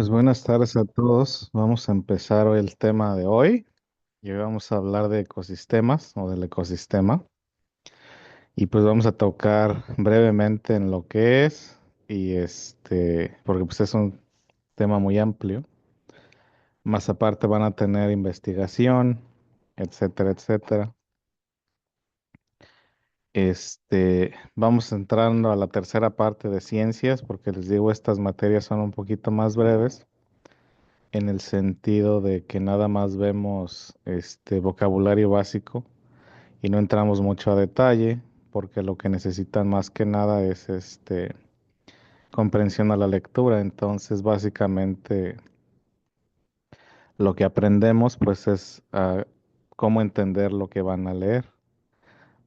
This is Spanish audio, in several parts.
Pues buenas tardes a todos. Vamos a empezar hoy el tema de hoy y hoy vamos a hablar de ecosistemas o del ecosistema y pues vamos a tocar brevemente en lo que es y porque pues es un tema muy amplio. Más aparte van a tener investigación, etcétera, etcétera. Vamos entrando a la tercera parte de ciencias porque les digo, estas materias son un poquito más breves en el sentido de que nada más vemos este vocabulario básico y no entramos mucho a detalle, porque lo que necesitan más que nada es comprensión a la lectura. Entonces, básicamente lo que aprendemos pues es cómo entender lo que van a leer.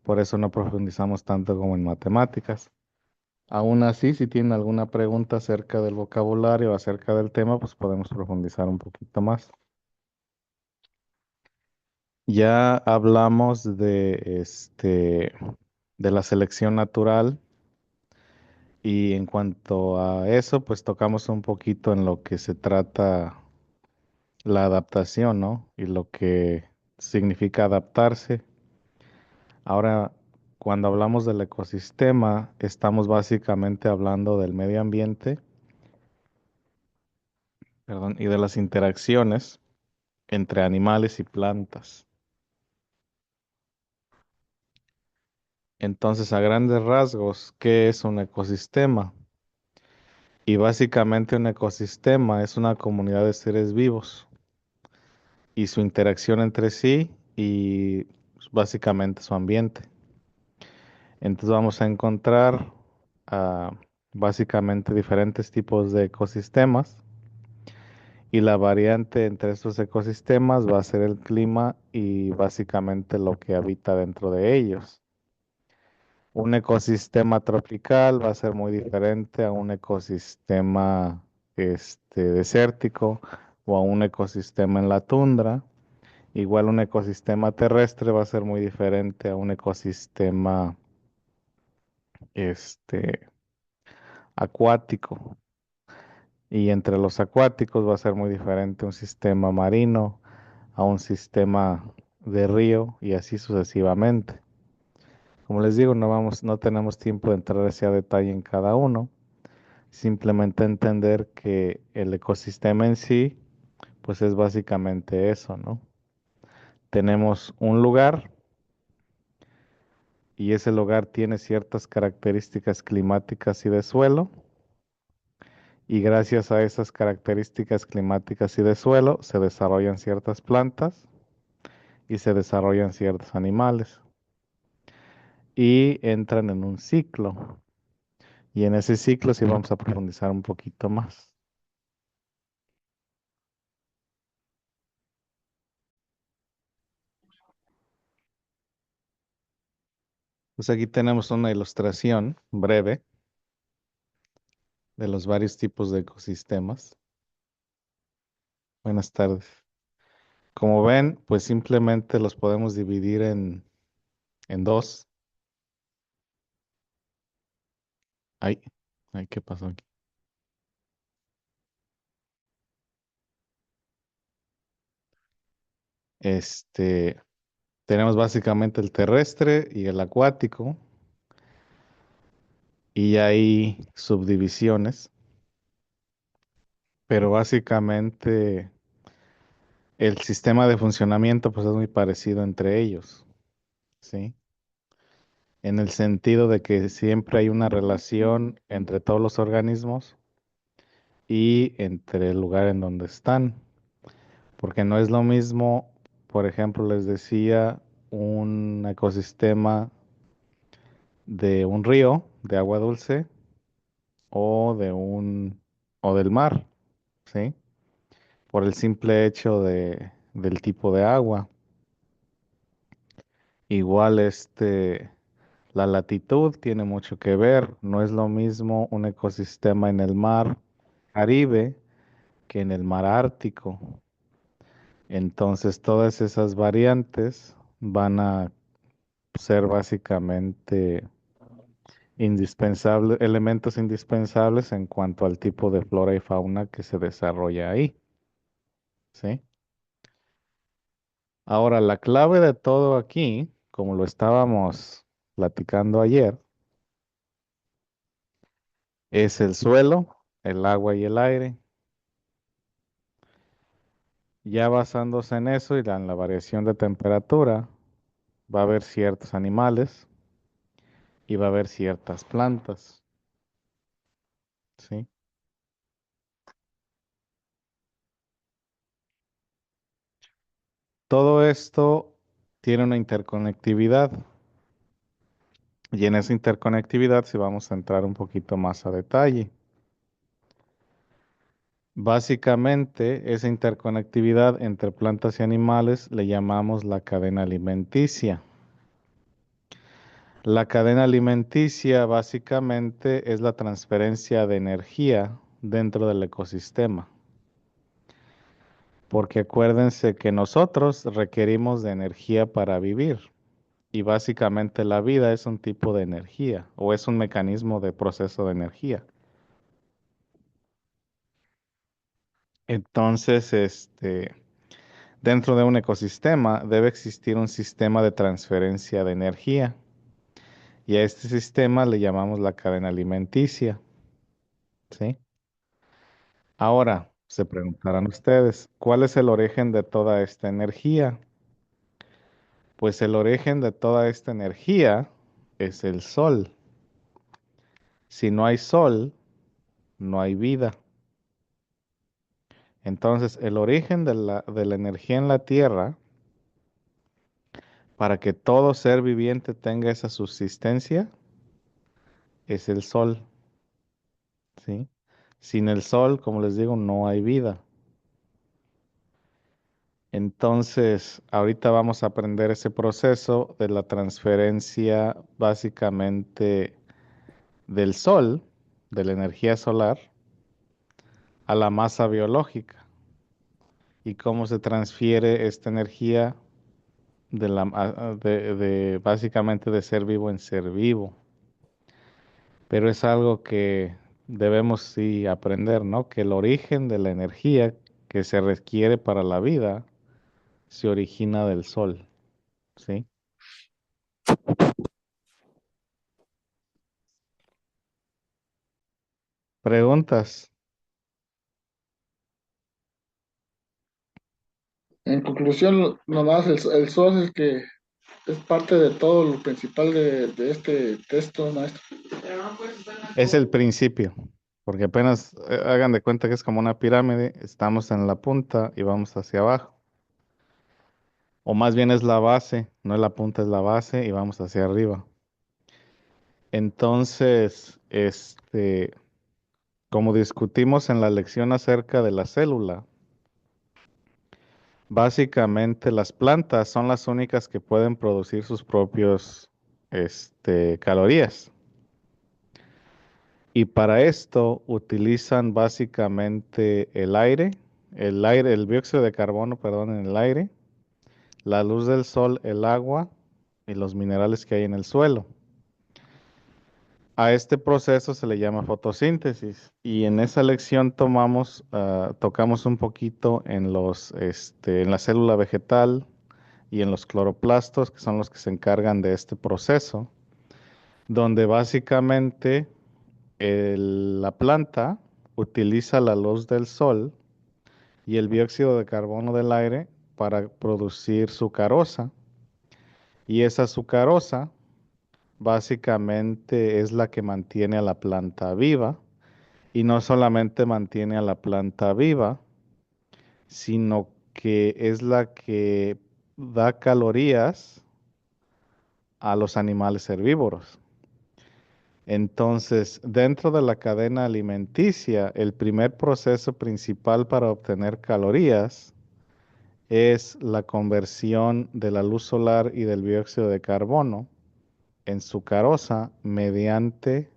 Por eso no profundizamos tanto como en matemáticas. Aún así, si tienen alguna pregunta acerca del vocabulario o acerca del tema, pues podemos profundizar un poquito más. Ya hablamos de la selección natural y en cuanto a eso, pues tocamos un poquito en lo que se trata la adaptación, ¿no? Y lo que significa adaptarse. Ahora, cuando hablamos del ecosistema, estamos básicamente hablando del medio ambiente, perdón, y de las interacciones entre animales y plantas. Entonces, a grandes rasgos, ¿qué es un ecosistema? Y básicamente un ecosistema es una comunidad de seres vivos y su interacción entre sí y básicamente su ambiente. Entonces vamos a encontrar ah, básicamente diferentes tipos de ecosistemas y la variante entre estos ecosistemas va a ser el clima y básicamente lo que habita dentro de ellos. Un ecosistema tropical va a ser muy diferente a un ecosistema desértico o a un ecosistema en la tundra. Igual un ecosistema terrestre va a ser muy diferente a un ecosistema este, acuático. Y entre los acuáticos va a ser muy diferente un sistema marino a un sistema de río y así sucesivamente. Como les digo, no tenemos tiempo de entrar hacia detalle en cada uno. Simplemente entender que el ecosistema en sí, pues es básicamente eso, ¿no? Tenemos un lugar y ese lugar tiene ciertas características climáticas y de suelo, y gracias a esas características climáticas y de suelo se desarrollan ciertas plantas y se desarrollan ciertos animales y entran en un ciclo. Y en ese ciclo sí vamos a profundizar un poquito más. Pues aquí tenemos una ilustración breve de los varios tipos de ecosistemas. Buenas tardes. Como ven, pues simplemente los podemos dividir en dos. Ay, ay, ¿qué pasó aquí? Este, Tenemos básicamente el terrestre y el acuático, y hay subdivisiones, pero básicamente el sistema de funcionamiento pues es muy parecido entre ellos, ¿sí? En el sentido de que siempre hay una relación entre todos los organismos y entre el lugar en donde están, porque no es lo mismo, por ejemplo, les decía, un ecosistema de un río de agua dulce o o del mar, ¿sí? Por el simple hecho del tipo de agua. Igual la latitud tiene mucho que ver. No es lo mismo un ecosistema en el mar Caribe que en el mar Ártico. Entonces, todas esas variantes van a ser básicamente elementos indispensables en cuanto al tipo de flora y fauna que se desarrolla ahí, ¿sí? Ahora, la clave de todo aquí, como lo estábamos platicando ayer, es el suelo, el agua y el aire. Ya basándose en eso y en la variación de temperatura, va a haber ciertos animales y va a haber ciertas plantas, ¿sí? Todo esto tiene una interconectividad y en esa interconectividad si vamos a entrar un poquito más a detalle. Básicamente, esa interconectividad entre plantas y animales le llamamos la cadena alimenticia. La cadena alimenticia básicamente es la transferencia de energía dentro del ecosistema, porque acuérdense que nosotros requerimos de energía para vivir y básicamente la vida es un tipo de energía o es un mecanismo de proceso de energía. Entonces, dentro de un ecosistema debe existir un sistema de transferencia de energía y a este sistema le llamamos la cadena alimenticia, ¿sí? Ahora, se preguntarán ustedes, ¿cuál es el origen de toda esta energía? Pues el origen de toda esta energía es el sol. Si no hay sol, no hay vida. Entonces, el origen de la energía en la Tierra, para que todo ser viviente tenga esa subsistencia, es el sol, ¿sí? Sin el sol, como les digo, no hay vida. Entonces, ahorita vamos a aprender ese proceso de la transferencia básicamente del sol, de la energía solar, a la masa biológica y cómo se transfiere esta energía de básicamente de ser vivo en ser vivo. Pero es algo que debemos sí aprender, ¿no? Que el origen de la energía que se requiere para la vida se origina del sol, ¿sí? Preguntas. En conclusión, nomás el sol es el que es parte de todo lo principal de este texto, maestro. Es el principio, porque apenas hagan de cuenta que es como una pirámide, estamos en la punta y vamos hacia abajo. O más bien es la base, no es la punta, es la base y vamos hacia arriba. Entonces, como discutimos en la lección acerca de la célula, básicamente las plantas son las únicas que pueden producir sus propios, calorías. Y para esto utilizan básicamente el dióxido de carbono, perdón, en el aire, la luz del sol, el agua y los minerales que hay en el suelo. A este proceso se le llama fotosíntesis y en esa lección tocamos un poquito en la célula vegetal y en los cloroplastos, que son los que se encargan de este proceso, donde básicamente la planta utiliza la luz del sol y el dióxido de carbono del aire para producir sucarosa y esa sucarosa básicamente es la que mantiene a la planta viva. Y no solamente mantiene a la planta viva, sino que es la que da calorías a los animales herbívoros. Entonces, dentro de la cadena alimenticia, el primer proceso principal para obtener calorías es la conversión de la luz solar y del dióxido de carbono en sucarosa mediante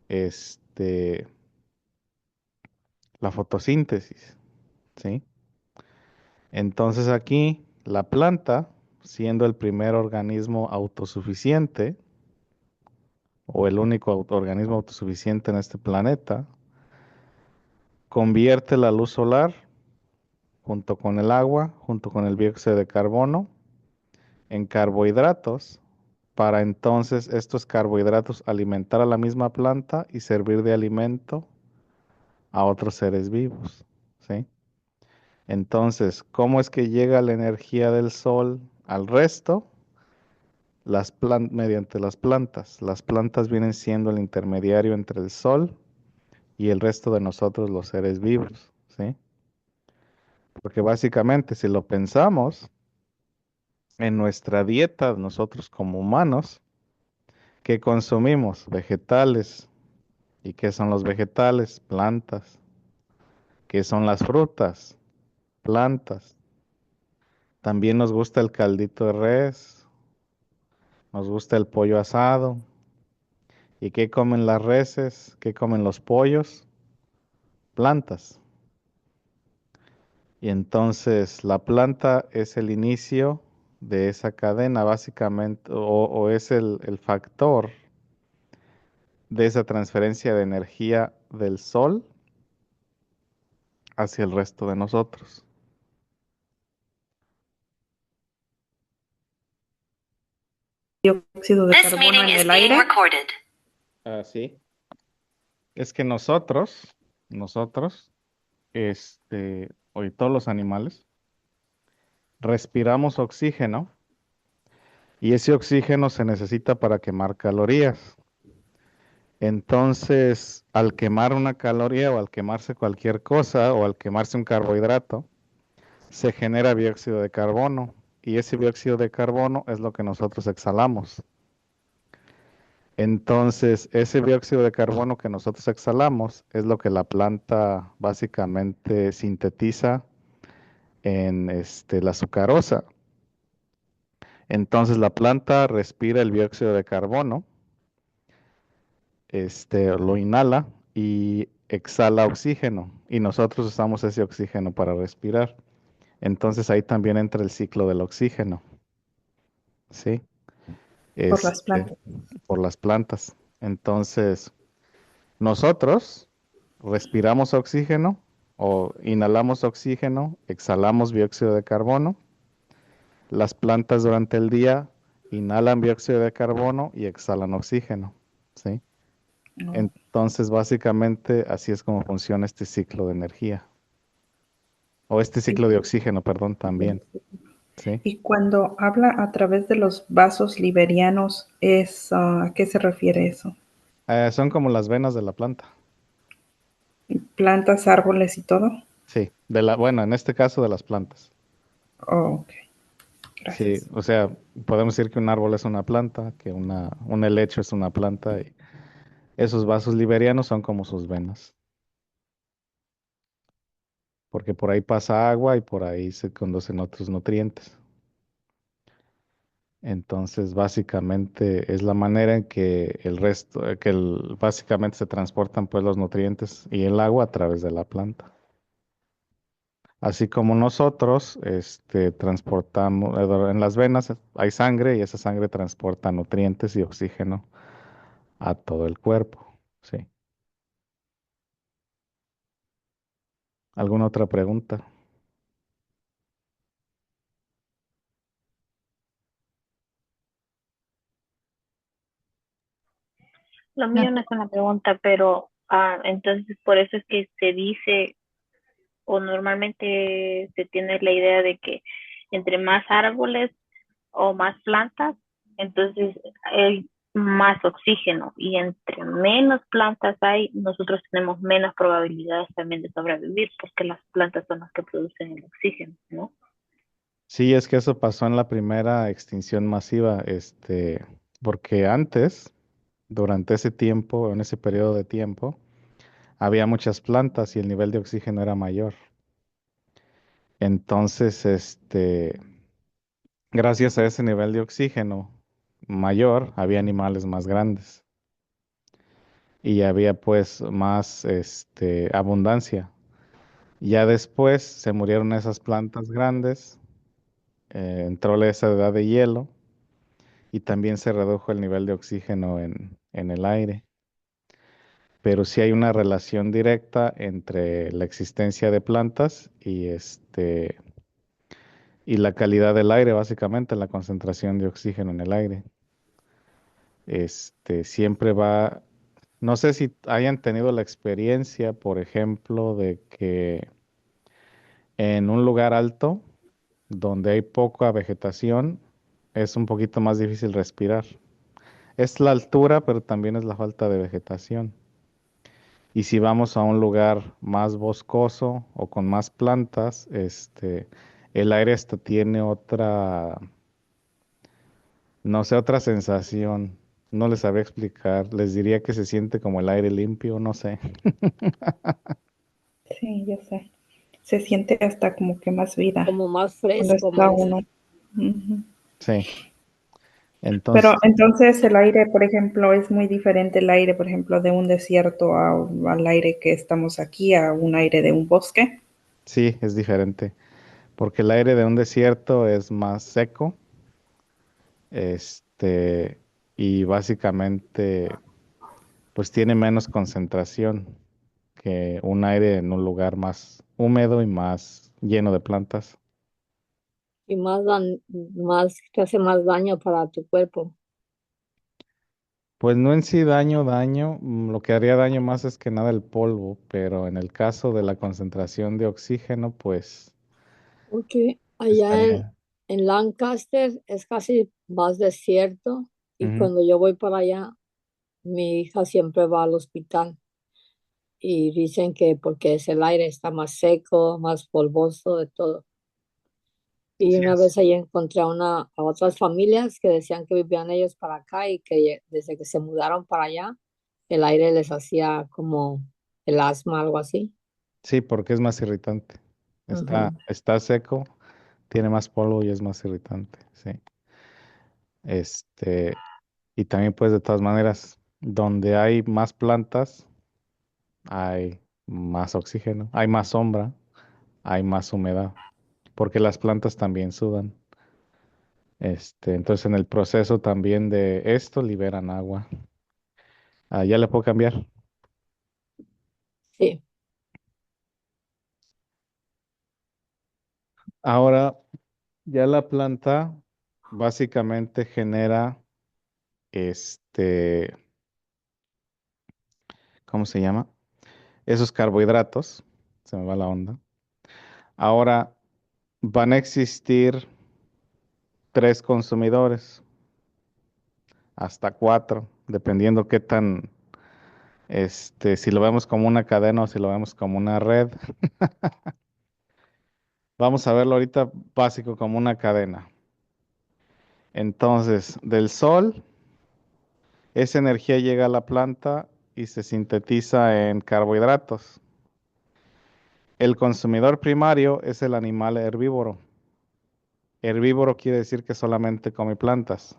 este, la fotosíntesis, ¿sí? Entonces aquí la planta, siendo el primer organismo autosuficiente, o el único organismo autosuficiente en este planeta, convierte la luz solar junto con el agua, junto con el dióxido de carbono, en carbohidratos, para entonces estos carbohidratos alimentar a la misma planta y servir de alimento a otros seres vivos, ¿sí? Entonces, ¿cómo es que llega la energía del sol al resto? Mediante las plantas. Las plantas vienen siendo el intermediario entre el sol y el resto de nosotros, los seres vivos, ¿sí? Porque básicamente, si lo pensamos, en nuestra dieta, nosotros como humanos, ¿qué consumimos? Vegetales. ¿Y qué son los vegetales? Plantas. ¿Qué son las frutas? Plantas. También nos gusta el caldito de res, nos gusta el pollo asado. ¿Y qué comen las reses? ¿Qué comen los pollos? Plantas. Y entonces la planta es el inicio de esa cadena, básicamente, o es el factor de esa transferencia de energía del sol hacia el resto de nosotros. Dióxido de carbono en el aire. Ah, sí. Es que nosotros, y todos los animales, respiramos oxígeno y ese oxígeno se necesita para quemar calorías. Entonces, al quemar una caloría o al quemarse cualquier cosa o al quemarse un carbohidrato, se genera dióxido de carbono y ese dióxido de carbono es lo que nosotros exhalamos. Entonces, ese dióxido de carbono que nosotros exhalamos es lo que la planta básicamente sintetiza en la sucarosa. Entonces, la planta respira el dióxido de carbono, lo inhala y exhala oxígeno y nosotros usamos ese oxígeno para respirar. Entonces, ahí también entra el ciclo del oxígeno, ¿sí? Por las Este, plantas. por las plantas. Entonces, nosotros respiramos oxígeno o inhalamos oxígeno, exhalamos dióxido de carbono. Las plantas durante el día inhalan dióxido de carbono y exhalan oxígeno, ¿sí? No. Entonces, básicamente, así es como funciona este ciclo de energía. O este ciclo de Y, oxígeno, perdón, también, ¿sí? y cuando habla a través de los vasos liberianos, ¿a qué se refiere eso? Son como las venas de la planta. ¿Plantas, árboles y todo? Sí, bueno, en este caso de las plantas. Oh, ok, Sí, gracias. o sea, podemos decir que un árbol es una planta, que un helecho es una planta, y esos vasos liberianos son como sus venas, porque por ahí pasa agua y por ahí se conducen otros nutrientes. Entonces, básicamente es la manera en que el resto, básicamente se transportan pues los nutrientes y el agua a través de la planta. Así como nosotros, transportamos, en las venas hay sangre y esa sangre transporta nutrientes y oxígeno a todo el cuerpo. Sí. ¿Alguna otra pregunta? Lo mío no es una pregunta, pero entonces por eso es que se dice o normalmente se tiene la idea de que entre más árboles o más plantas, entonces hay más oxígeno y entre menos plantas hay, nosotros tenemos menos probabilidades también de sobrevivir porque las plantas son las que producen el oxígeno, ¿no? Sí, es que eso pasó en la primera extinción masiva, porque antes, durante ese tiempo, en ese periodo de tiempo, había muchas plantas y el nivel de oxígeno era mayor. Entonces, gracias a ese nivel de oxígeno mayor, había animales más grandes y había pues más, abundancia. Ya después se murieron esas plantas grandes, entró esa edad de hielo y también se redujo el nivel de oxígeno en el aire, pero sí hay una relación directa entre la existencia de plantas y la calidad del aire, básicamente la concentración de oxígeno en el aire. Siempre va, no sé si hayan tenido la experiencia, por ejemplo, de que en un lugar alto, donde hay poca vegetación, es un poquito más difícil respirar. Es la altura, pero también es la falta de vegetación. Y si vamos a un lugar más boscoso o con más plantas, el aire hasta tiene otra, no sé, otra sensación. No les sabría explicar. Les diría que se siente como el aire limpio, no sé. Sí, yo sé. Se siente hasta como que más vida Como más cuando fresco, está más. uno. Ujú. Sí. Pero Entonces, entonces el aire, por ejemplo, es muy diferente el aire, por ejemplo, de un desierto al aire que estamos aquí, a un aire de un bosque. sí, es diferente. Porque el aire de un desierto es más seco, este, y básicamente, pues tiene menos concentración que un aire en un lugar más húmedo y más lleno de plantas. Y más, te hace más daño para tu cuerpo. Pues no en sí daño, lo que haría daño más es que nada el polvo, pero en el caso de la concentración de oxígeno, pues Porque allá estaría. en Lancaster es casi más desierto y Ujú. cuando yo voy para allá, mi hija siempre va al hospital y dicen que porque es el aire está más seco, más polvoso de todo. Y Sí, una vez ahí encontré a otras familias que decían que vivían ellos para acá y que desde que se mudaron para allá, el aire les hacía como el asma, algo así. sí, porque es más irritante. Ujú. Está seco, tiene más polvo y es más irritante, sí. Y también pues de todas maneras, donde hay más plantas, hay más oxígeno, hay más sombra, hay más humedad, porque las plantas también sudan. Entonces en el proceso también de esto liberan agua. Ah, ya le puedo cambiar. Sí, Ahora ya la planta básicamente genera este, ¿cómo se llama? Esos carbohidratos, se me va la onda. Ahora van a existir tres consumidores, hasta cuatro, dependiendo qué tan, si lo vemos como una cadena o si lo vemos como una red. Vamos a verlo ahorita básico como una cadena. Entonces, del sol, esa energía llega a la planta y se sintetiza en carbohidratos. El consumidor primario es el animal herbívoro. Herbívoro quiere decir que solamente come plantas.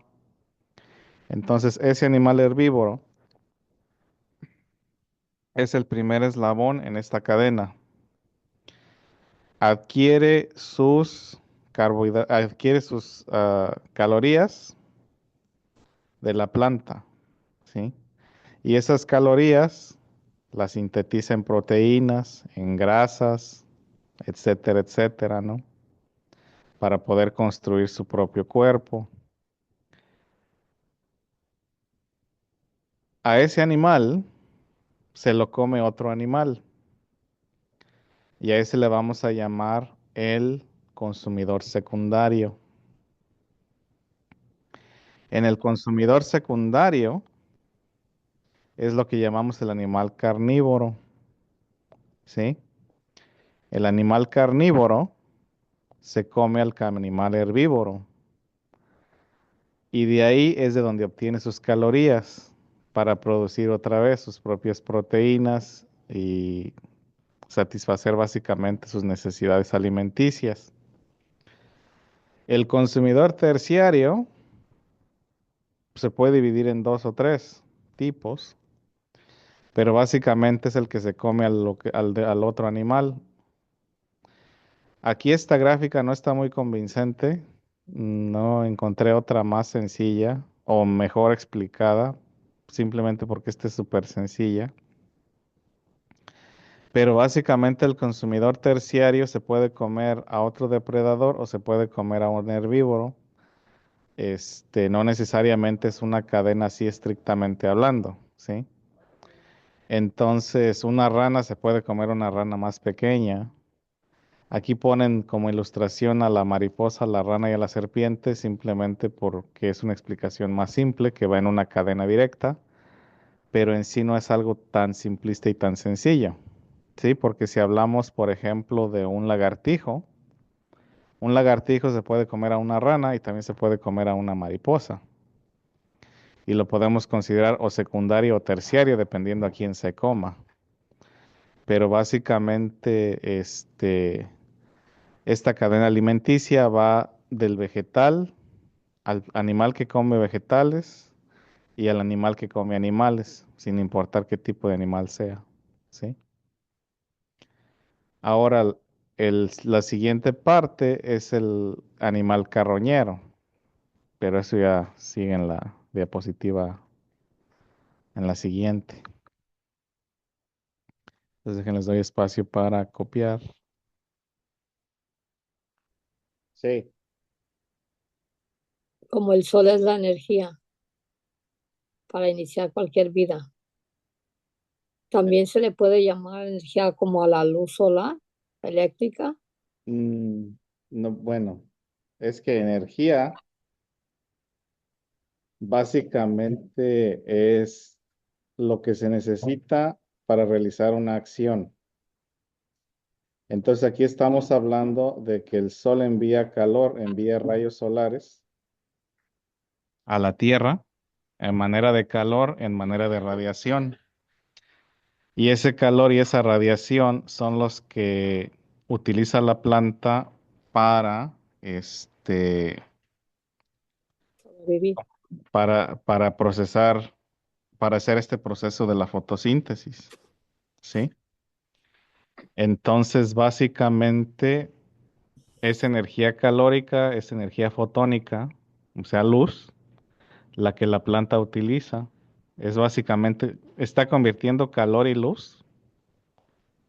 Entonces, ese animal herbívoro es el primer eslabón en esta cadena. Adquiere sus adquiere sus calorías de la planta, ¿sí? Y esas calorías las sintetiza en proteínas, en grasas, etcétera, etcétera, ¿no? Para poder construir su propio cuerpo. A ese animal se lo come otro animal y a ese le vamos a llamar el consumidor secundario. En el consumidor secundario es lo que llamamos el animal carnívoro, ¿sí? El animal carnívoro se come al animal herbívoro y de ahí es de donde obtiene sus calorías para producir otra vez sus propias proteínas y satisfacer básicamente sus necesidades alimenticias. El consumidor terciario se puede dividir en dos o tres tipos, pero básicamente es el que se come al otro animal. Aquí esta gráfica no está muy convincente, no encontré otra más sencilla o mejor explicada, simplemente porque esta es súper sencilla. Pero básicamente el consumidor terciario se puede comer a otro depredador o se puede comer a un herbívoro. No necesariamente es una cadena así estrictamente hablando, ¿sí? Entonces, una rana se puede comer una rana más pequeña. Aquí ponen como ilustración a la mariposa, a la rana y a la serpiente, simplemente porque es una explicación más simple que va en una cadena directa, pero en sí no es algo tan simplista y tan sencillo, ¿sí? Porque si hablamos, por ejemplo, de un lagartijo se puede comer a una rana y también se puede comer a una mariposa. Y lo podemos considerar o secundario o terciario, dependiendo a quién se coma. Pero básicamente, esta cadena alimenticia va del vegetal al animal que come vegetales y al animal que come animales, sin importar qué tipo de animal sea, ¿sí? Ahora, la siguiente parte es el animal carroñero, pero eso ya sigue en la diapositiva, en la siguiente. Entonces, déjenles doy espacio para copiar. Sí. Como el sol es la energía para iniciar cualquier vida. También se le puede llamar energía como a la luz solar, eléctrica. Mm, no, bueno, es que energía básicamente es lo que se necesita para realizar una acción. Entonces aquí estamos hablando de que el sol envía calor, envía rayos solares a la Tierra en manera de calor, en manera de radiación. Y ese calor y esa radiación son los que utiliza la planta para, Vivir. para procesar, para hacer este proceso de la fotosíntesis, ¿sí? Entonces, básicamente, es energía calórica, es energía fotónica, o sea, luz, la que la planta utiliza. Es básicamente, está convirtiendo calor y luz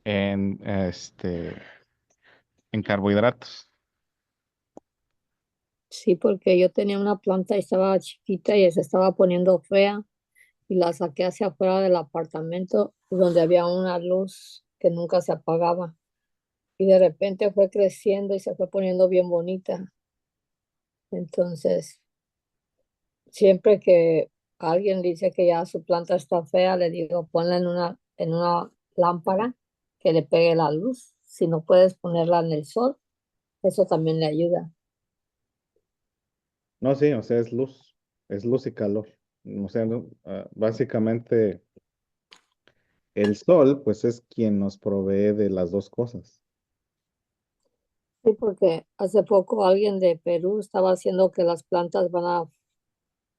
en, en carbohidratos. Sí, porque yo tenía una planta y estaba chiquita y se estaba poniendo fea y la saqué hacia afuera del apartamento donde había una luz que nunca se apagaba y de repente fue creciendo y se fue poniendo bien bonita. Entonces, siempre que alguien dice que ya su planta está fea, le digo, ponla en una lámpara que le pegue la luz. Si no puedes ponerla en el sol, eso también le ayuda. No, sí, o sea, es luz y calor. O sea, básicamente el sol, pues es quien nos provee de las dos cosas. Sí, porque hace poco alguien de Perú estaba haciendo que las plantas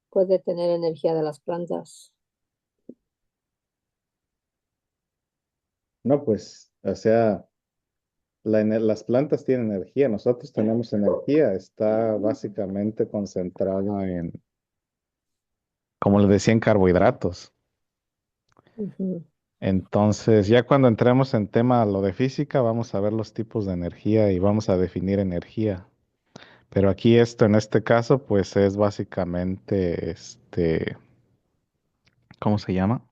puede tener energía de las plantas. No, pues, o sea, las plantas tienen energía, nosotros tenemos energía, está básicamente concentrada en, como les decía, en carbohidratos. Ujú. Entonces, ya cuando entremos en tema lo de física, vamos a ver los tipos de energía y vamos a definir energía. Pero aquí esto, en este caso, pues es básicamente, ¿cómo se llama?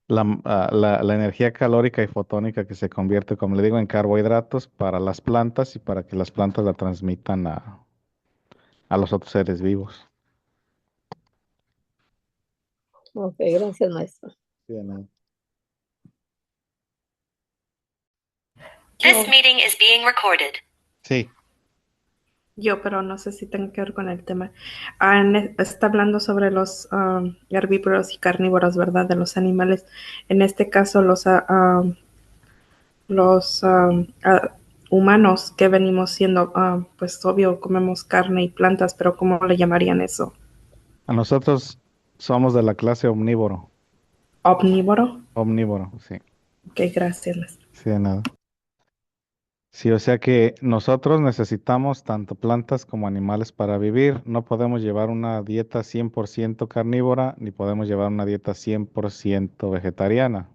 La energía calórica y fotónica que se convierte, como le digo, en carbohidratos para las plantas y para que las plantas la transmitan a los otros seres vivos. Ok, gracias, maestra. Sí, de nada. Yo, This meeting is being recorded. Sí, pero no sé si tenga que ver con el tema. Está hablando sobre los herbívoros y carnívoros, ¿verdad? De los animales. En este caso, los humanos que venimos siendo, pues obvio, comemos carne y plantas, pero ¿cómo le llamarían eso? a nosotros somos de la clase omnívoro. ¿Omnívoro? Omnívoro, sí. Ok, gracias. Sí, de nada. Sí, o sea que nosotros necesitamos tanto plantas como animales para vivir. No podemos llevar una dieta 100% carnívora, ni podemos llevar una dieta 100% vegetariana.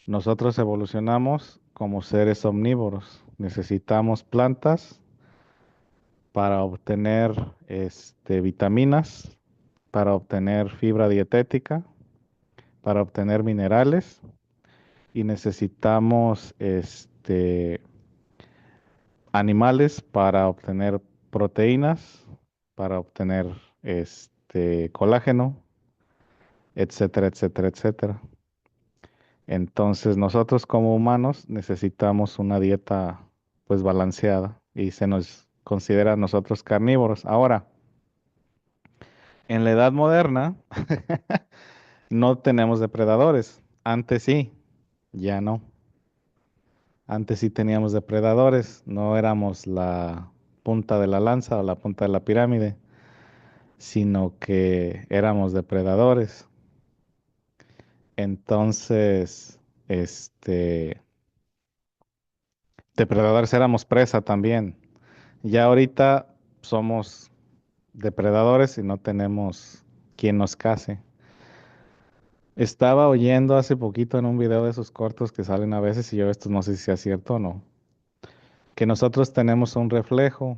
Nosotros evolucionamos como seres omnívoros. Necesitamos plantas para obtener vitaminas, para obtener fibra dietética, para obtener minerales y necesitamos animales para obtener proteínas, para obtener colágeno, etcétera, etcétera, etcétera. Entonces nosotros como humanos necesitamos una dieta pues balanceada y se nos considera a nosotros carnívoros. Ahora, en la edad moderna no tenemos depredadores. Antes sí, ya no. Antes sí teníamos depredadores, no éramos la punta de la lanza o la punta de la pirámide, sino que éramos depredadores. Entonces, depredadores éramos presa también. Ya ahorita somos depredadores y no tenemos quien nos case. Estaba oyendo hace poquito en un video de esos cortos que salen a veces y yo esto no sé si sea cierto o no, que nosotros tenemos un reflejo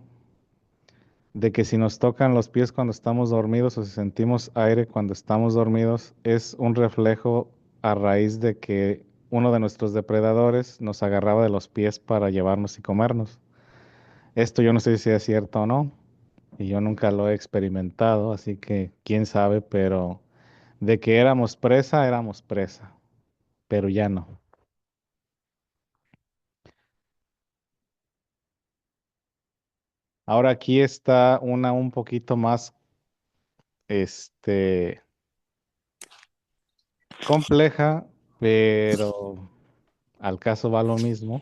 de que si nos tocan los pies cuando estamos dormidos o si sentimos aire cuando estamos dormidos, es un reflejo a raíz de que uno de nuestros depredadores nos agarraba de los pies para llevarnos y comernos. Esto yo no sé si es cierto o no, y yo nunca lo he experimentado, así que quién sabe, pero de que éramos presa, pero ya no. Ahora aquí está una un poquito más, este, compleja, pero al caso va lo mismo.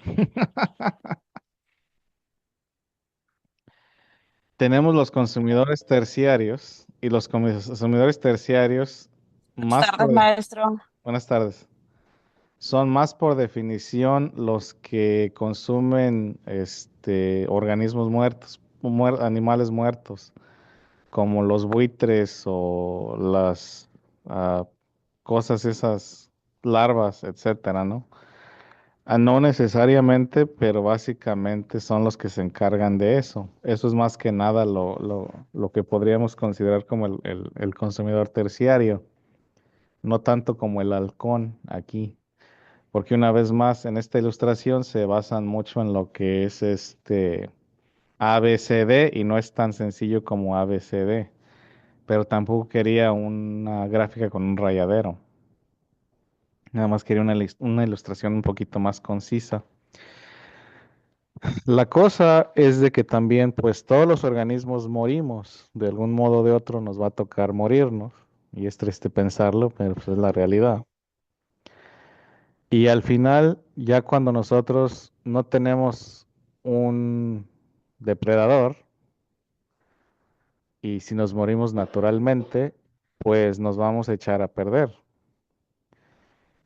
Tenemos los consumidores terciarios y los consumidores terciarios Buenas más tardes, maestro. buenas tardes, son más por definición los que consumen organismos muertos, animales muertos, como los buitres o las ah, cosas esas larvas, etcétera, ¿no? No necesariamente, pero básicamente son los que se encargan de eso. Eso es más que nada lo que podríamos considerar como el consumidor terciario, no tanto como el halcón aquí, porque una vez más en esta ilustración se basan mucho en lo que es ABCD y no es tan sencillo como ABCD, pero tampoco quería una gráfica con un rayadero. Nada más quería una ilustración un poquito más concisa. La cosa es de que también, pues todos los organismos morimos, de algún modo o de otro nos va a tocar morirnos, y es triste pensarlo, pero pues es la realidad. Y al final, ya cuando nosotros no tenemos un depredador, y si nos morimos naturalmente, pues nos vamos a echar a perder.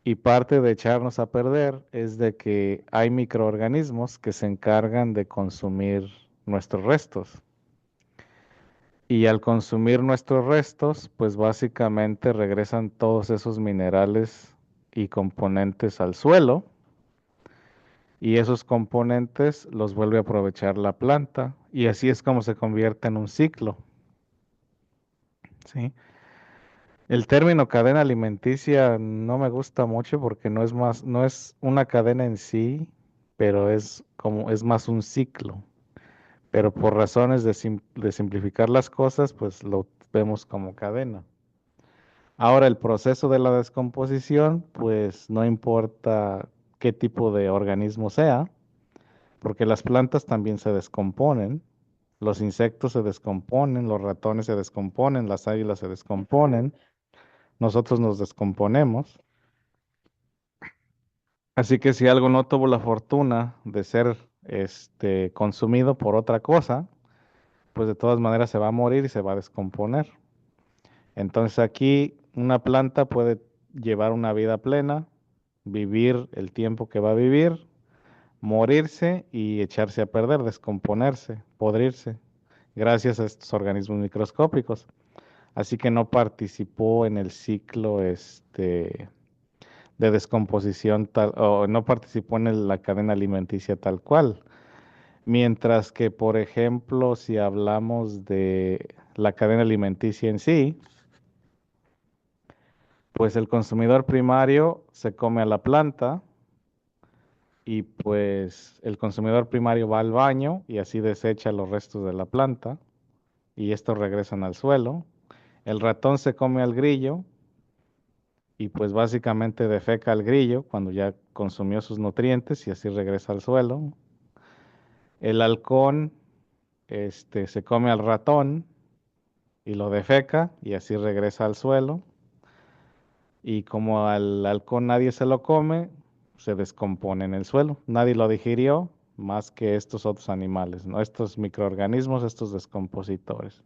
Y parte de echarnos a perder es de que hay microorganismos que se encargan de consumir nuestros restos. Y al consumir nuestros restos, pues básicamente regresan todos esos minerales y componentes al suelo y esos componentes los vuelve a aprovechar la planta y así es como se convierte en un ciclo, ¿sí? El término cadena alimenticia no me gusta mucho porque no es una cadena en sí, pero es más un ciclo. Pero por razones de simplificar las cosas, pues lo vemos como cadena. Ahora, el proceso de la descomposición, pues no importa qué tipo de organismo sea, porque las plantas también se descomponen, los insectos se descomponen, los ratones se descomponen, las águilas se descomponen, nosotros nos descomponemos. Así que si algo no tuvo la fortuna de ser consumido por otra cosa, pues de todas maneras se va a morir y se va a descomponer. Entonces aquí una planta puede llevar una vida plena, vivir el tiempo que va a vivir, morirse y echarse a perder, descomponerse, podrirse, gracias a estos organismos microscópicos. Así que no participó en el ciclo de descomposición tal, o no participó en la cadena alimenticia tal cual. Mientras que, por ejemplo, si hablamos de la cadena alimenticia en sí, pues el consumidor primario se come a la planta y pues el consumidor primario va al baño y así desecha los restos de la planta y estos regresan al suelo. El ratón se come al grillo y pues básicamente defeca al grillo cuando ya consumió sus nutrientes y así regresa al suelo. El halcón se come al ratón y lo defeca y así regresa al suelo. Y como al halcón nadie se lo come, se descompone en el suelo. Nadie lo digirió más que estos otros animales, ¿no? Estos microorganismos, estos descompositores.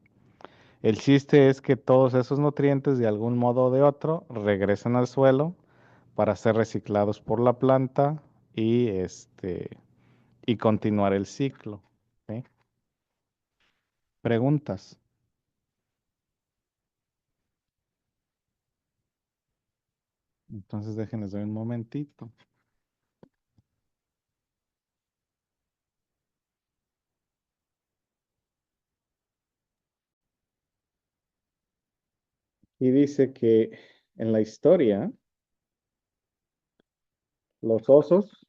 El chiste es que todos esos nutrientes de algún modo o de otro regresan al suelo para ser reciclados por la planta y continuar el ciclo. ¿Sí? Preguntas. Entonces déjenles doy un momentito. Y dice que en la historia, los osos,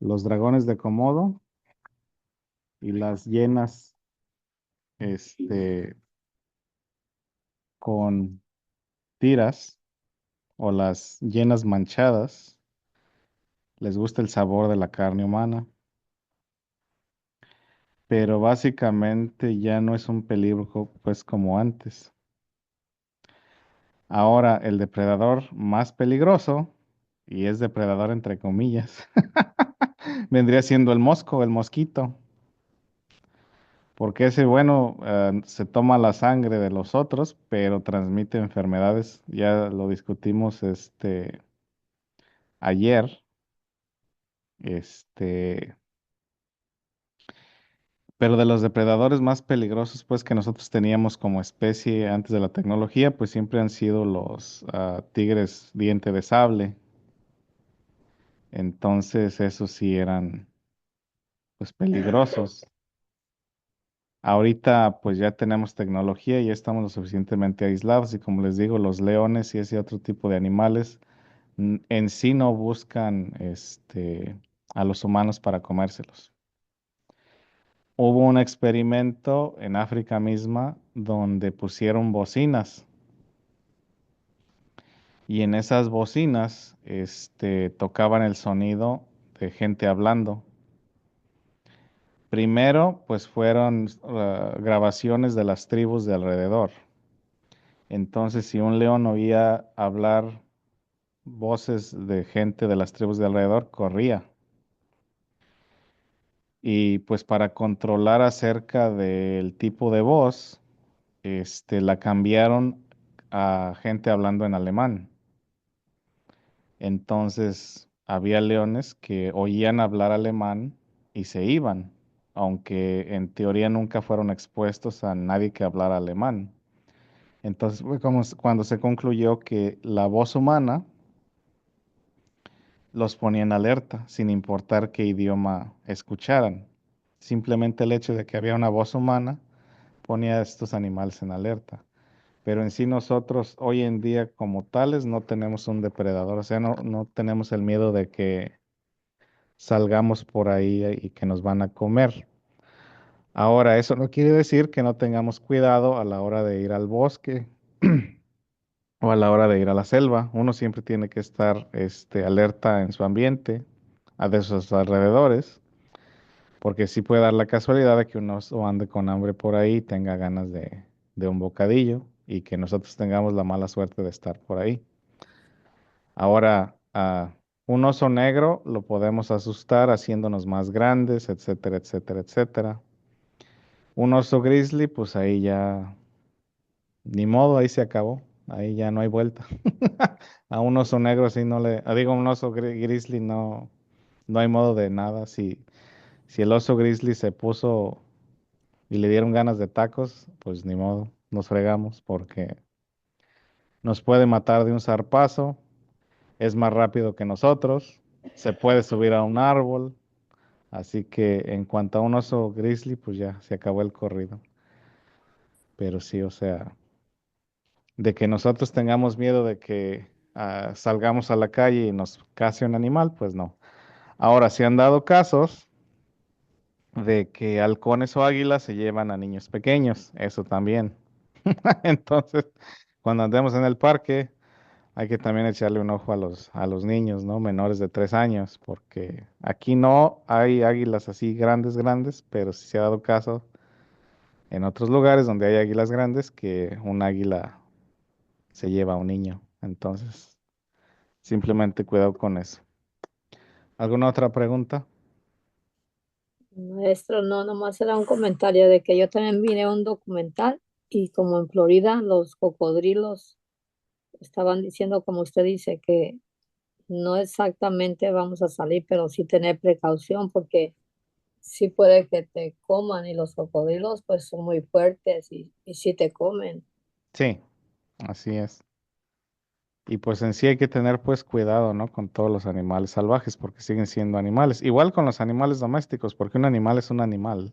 los dragones de Komodo y las hienas, con tiras o las hienas manchadas, les gusta el sabor de la carne humana, pero básicamente ya no es un peligro pues como antes. Ahora el depredador más peligroso, y es depredador entre comillas, vendría siendo el mosco, el mosquito, porque ese, bueno, se toma la sangre de los otros, pero transmite enfermedades. Ya lo discutimos ayer. Este, pero de los depredadores más peligrosos, pues, que nosotros teníamos como especie antes de la tecnología, pues siempre han sido los tigres diente de sable. Entonces, esos sí eran, pues, peligrosos. Ahorita, pues, ya tenemos tecnología y ya estamos lo suficientemente aislados y como les digo, los leones y ese otro tipo de animales en sí no buscan, a los humanos para comérselos. Hubo un experimento en África misma donde pusieron bocinas y en esas bocinas tocaban el sonido de gente hablando. Primero, pues fueron grabaciones de las tribus de alrededor. Entonces, si un león oía hablar voces de gente de las tribus de alrededor, corría. Y pues para controlar acerca del tipo de voz, la cambiaron a gente hablando en alemán. Entonces, había leones que oían hablar alemán y se iban, aunque en teoría nunca fueron expuestos a nadie que hablara alemán. Entonces, fue como cuando se concluyó que la voz humana los ponía en alerta, sin importar qué idioma escucharan. Simplemente el hecho de que había una voz humana ponía a estos animales en alerta. Pero en sí nosotros hoy en día como tales no tenemos un depredador, o sea, no tenemos el miedo de que salgamos por ahí y que nos van a comer. Ahora, eso no quiere decir que no tengamos cuidado a la hora de ir al bosque o a la hora de ir a la selva. Uno siempre tiene que estar alerta en su ambiente, a de sus alrededores, porque sí puede dar la casualidad de que uno ande con hambre por ahí, tenga ganas de un bocadillo y que nosotros tengamos la mala suerte de estar por ahí. Ahora, un oso negro lo podemos asustar haciéndonos más grandes, etcétera, etcétera, etcétera. Un oso grizzly, pues ahí ya, ni modo, ahí se acabó. Ahí ya no hay vuelta. A un oso negro sí no le, digo, un oso grizzly no, No hay modo de nada. Si el oso grizzly se puso y le dieron ganas de tacos, pues ni modo, nos fregamos porque nos puede matar de un zarpazo, es más rápido que nosotros, se puede subir a un árbol, así que en cuanto a un oso grizzly, pues ya se acabó el corrido. Pero sí, o sea, de que nosotros tengamos miedo de que salgamos a la calle y nos case un animal, pues no. Ahora, se han dado casos de que halcones o águilas se llevan a niños pequeños, eso también. Entonces, cuando andemos en el parque, hay que también echarle un ojo a los niños, ¿no? Menores de 3 años, porque aquí no hay águilas así grandes, grandes, pero sí se ha dado caso en otros lugares donde hay águilas grandes que un águila se lleva a un niño. Entonces, simplemente cuidado con eso. ¿Alguna otra pregunta? Maestro, no, nomás era un comentario de que yo también miré un documental y como en Florida los cocodrilos estaban diciendo, como usted dice, que no exactamente vamos a salir, pero sí tener precaución porque sí puede que te coman y los cocodrilos pues son muy fuertes y sí te comen. Sí, así es. Y pues en sí hay que tener pues cuidado, ¿no? Con todos los animales salvajes porque siguen siendo animales. Igual con los animales domésticos porque un animal es un animal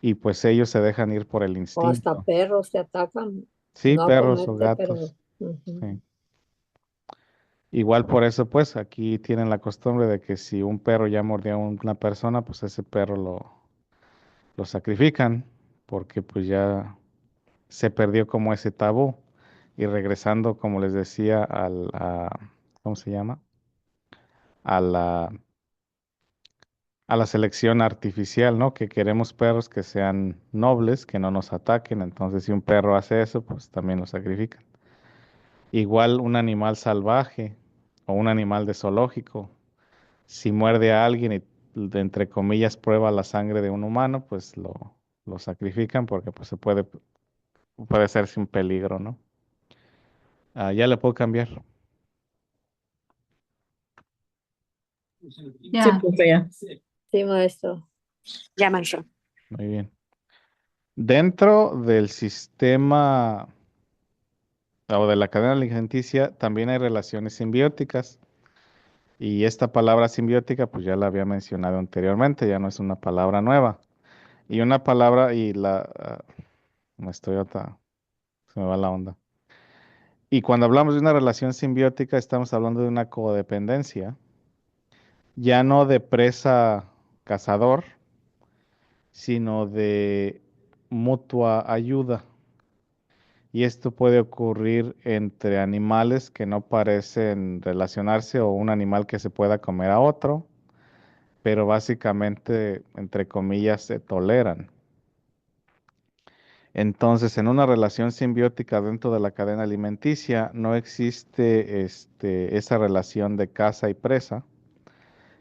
y pues ellos se dejan ir por el O hasta instinto. perros te atacan, Sí, no a perros o comerte, pero gatos. ujú. Sí. Igual por eso pues aquí tienen la costumbre de que si un perro ya mordió a una persona, pues ese perro lo sacrifican porque pues ya se perdió como ese tabú. Y regresando, como les decía, ¿cómo se llama? A la selección artificial, ¿no? Que queremos perros que sean nobles, que no nos ataquen. Entonces, si un perro hace eso, pues también lo sacrifican. Igual un animal salvaje o un animal de zoológico, si muerde a alguien y entre comillas prueba la sangre de un humano, pues lo sacrifican porque pues puede hacerse un peligro, ¿no? Ya le puedo cambiar. Sí, Ya, profe, ya. Sí, maestro. ya, maestro. Muy bien. Dentro del sistema o de la cadena alimenticia también hay relaciones simbióticas. Y esta palabra simbiótica, pues ya la había mencionado anteriormente, ya no es una palabra nueva. Y una palabra, me estoy se me va la onda. Y cuando hablamos de una relación simbiótica, estamos hablando de una codependencia, ya no de presa-cazador, sino de mutua ayuda. Y esto puede ocurrir entre animales que no parecen relacionarse o un animal que se pueda comer a otro, pero básicamente, entre comillas, se toleran. Entonces, en una relación simbiótica dentro de la cadena alimenticia, no existe esa relación de caza y presa,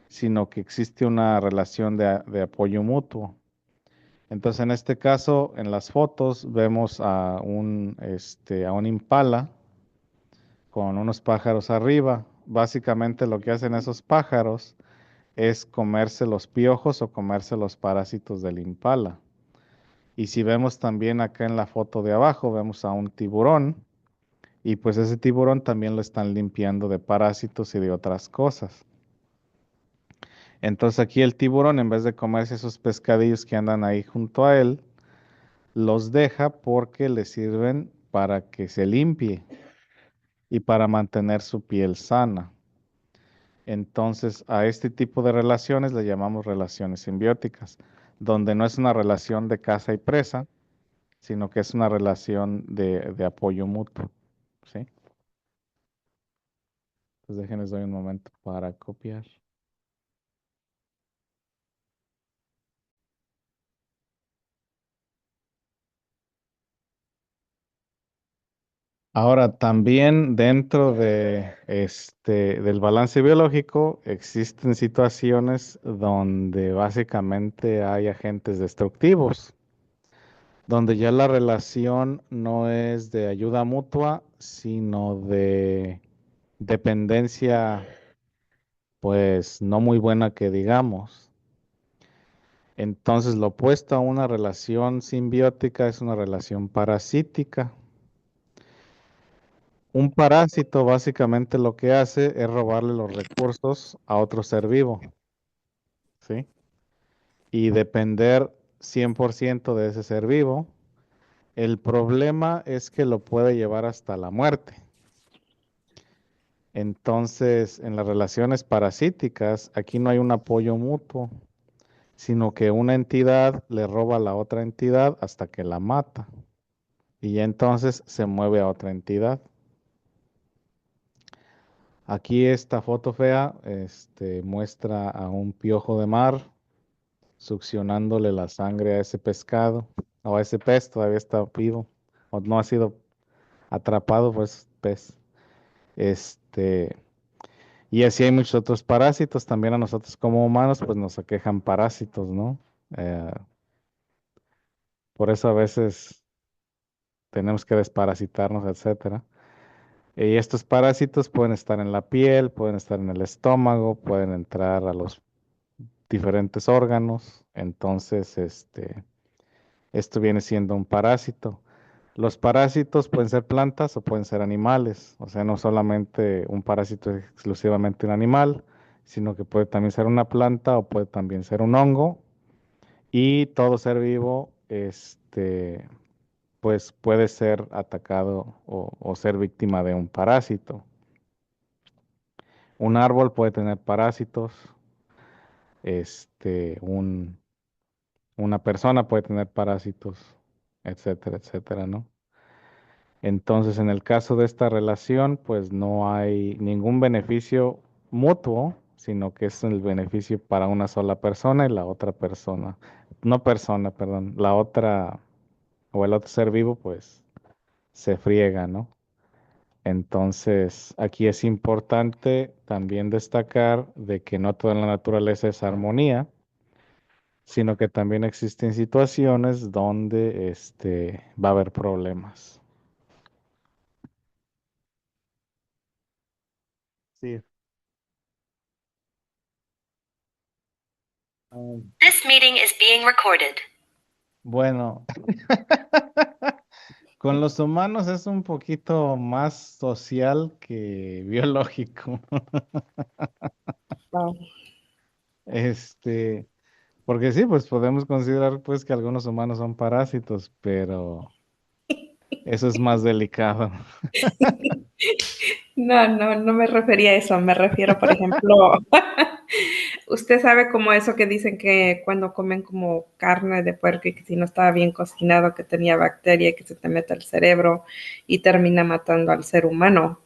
sino que existe una relación de apoyo mutuo. Entonces, en este caso, en las fotos vemos a un impala con unos pájaros arriba. Básicamente lo que hacen esos pájaros es comerse los piojos o comerse los parásitos del impala. Y si vemos también acá en la foto de abajo, vemos a un tiburón y pues ese tiburón también lo están limpiando de parásitos y de otras cosas. Entonces aquí el tiburón, en vez de comerse esos pescadillos que andan ahí junto a él, los deja porque le sirven para que se limpie y para mantener su piel sana. Entonces, a este tipo de relaciones le llamamos relaciones simbióticas, donde no es una relación de caza y presa, sino que es una relación de apoyo mutuo, ¿sí? Pues déjenles doy un momento para copiar. Ahora, también dentro del balance biológico existen situaciones donde básicamente hay agentes destructivos, donde ya la relación no es de ayuda mutua, sino de dependencia pues no muy buena que digamos. Entonces, lo opuesto a una relación simbiótica es una relación parasítica. Un parásito básicamente lo que hace es robarle los recursos a otro ser vivo, ¿sí? Y depender 100% de ese ser vivo. El problema es que lo puede llevar hasta la muerte. Entonces, en las relaciones parasíticas, aquí no hay un apoyo mutuo, sino que una entidad le roba a la otra entidad hasta que la mata. Y ya entonces se mueve a otra entidad. Aquí esta foto fea, muestra a un piojo de mar succionándole la sangre a ese pescado, o a ese pez, todavía está vivo, o no ha sido atrapado por ese pez. Este, y así hay muchos otros parásitos, también a nosotros como humanos, pues nos aquejan parásitos, ¿no? Eh, por eso a veces tenemos que desparasitarnos, etcétera. Y estos parásitos pueden estar en la piel, pueden estar en el estómago, pueden entrar a los diferentes órganos. Entonces, esto viene siendo un parásito. Los parásitos pueden ser plantas o pueden ser animales. O sea, no solamente un parásito es exclusivamente un animal, sino que puede también ser una planta o puede también ser un hongo. Y todo ser vivo, pues puede ser atacado o ser víctima de un parásito. Un árbol puede tener parásitos. Este, un, una persona puede tener parásitos, etcétera, etcétera, ¿no? Entonces, en el caso de esta relación, pues no hay ningún beneficio mutuo, sino que es el beneficio para una sola persona y la otra persona, no persona, perdón, la otra o el otro ser vivo, pues se friega, ¿no? Entonces, aquí es importante también destacar de que no toda la naturaleza es armonía, sino que también existen situaciones donde va a haber problemas. Sí. This meeting is being recorded. Bueno, con los humanos es un poquito más social que biológico. Wow. Este, porque sí, pues podemos considerar pues que algunos humanos son parásitos, pero eso es más delicado. No, no, no me refería a eso. Me refiero, por ejemplo, usted sabe como eso que dicen que cuando comen como carne de puerco y que si no estaba bien cocinado, que tenía bacteria que se te mete al cerebro y termina matando al ser humano.